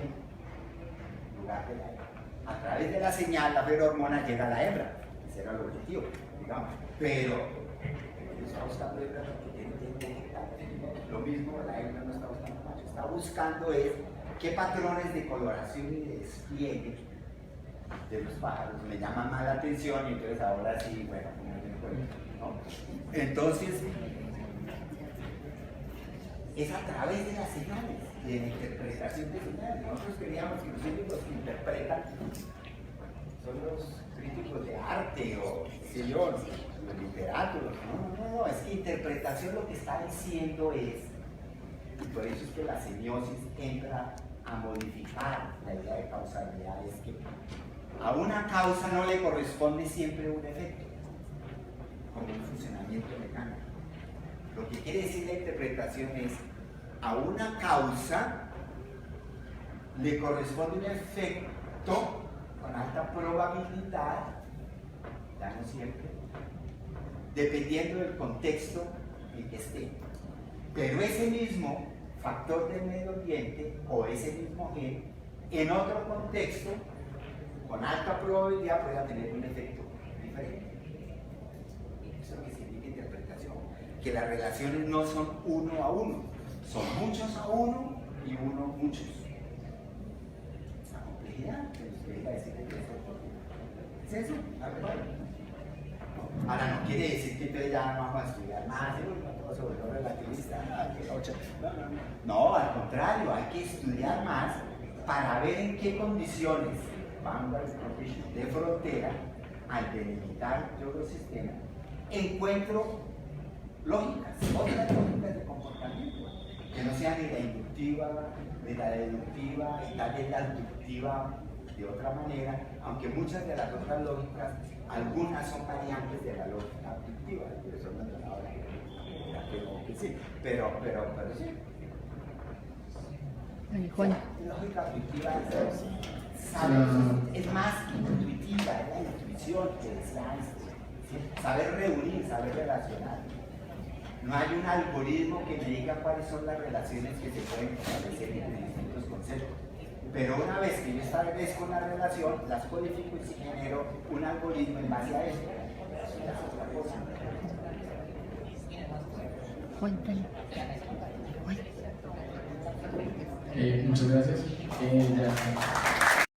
lugar de la hembra. A través de la señal, la feromona llega a la hembra. Ese era el objetivo, digamos. Pero él está buscando hembra porque tiene que detectar. Lo mismo la hembra no está buscando macho, está buscando es qué patrones de coloración y de despliegue de los pájaros me llaman más la atención y entonces ahora sí, bueno, ¿no? Entonces, es a través de las señales, de la interpretación de señales. Nosotros creíamos que los únicos que interpretan son los críticos de arte o, qué sé yo, los literatos. No, es que interpretación lo que está diciendo es, y por eso es que la semiosis entra a modificar la idea de causalidad, es que a una causa no le corresponde siempre un efecto, como un funcionamiento mecánico. Lo que quiere decir la interpretación es, a una causa le corresponde un efecto con alta probabilidad, ya no siempre, dependiendo del contexto en que esté. Pero ese mismo factor del medio ambiente o ese mismo gen, en otro contexto, con alta probabilidad puede tener un efecto diferente. Eso es lo que significa interpretación, que las relaciones no son uno a uno, son muchos a uno y uno muchos. La complejidad que nos quería decir de eso. ¿Es eso? Ahora no quiere decir que entonces ya no vamos a estudiar más, todo sobre lo relativista, no, al contrario, hay que estudiar más para ver en qué condiciones, boundary conditions de frontera, al delimitar yo los sistemas, encuentro lógicas, otras lógicas de comportamiento, que no sean ni la inductiva, ni la deductiva, y tal vez la deductiva de otra manera, aunque muchas de las otras lógicas, algunas son variantes de la lógica abductiva, eso no es ahora que sí, pero sí. La lógica abductiva es más intuitiva, es la intuición que decía Einstein, ¿sí? Saber reunir, saber relacionar. No hay un algoritmo que me diga cuáles son las relaciones que se pueden establecer entre distintos conceptos. Pero una vez que yo establezco una relación, las codifico y si genero un algoritmo en base a esto. Eso ya es otra cosa. Cuéntale. Muchas gracias.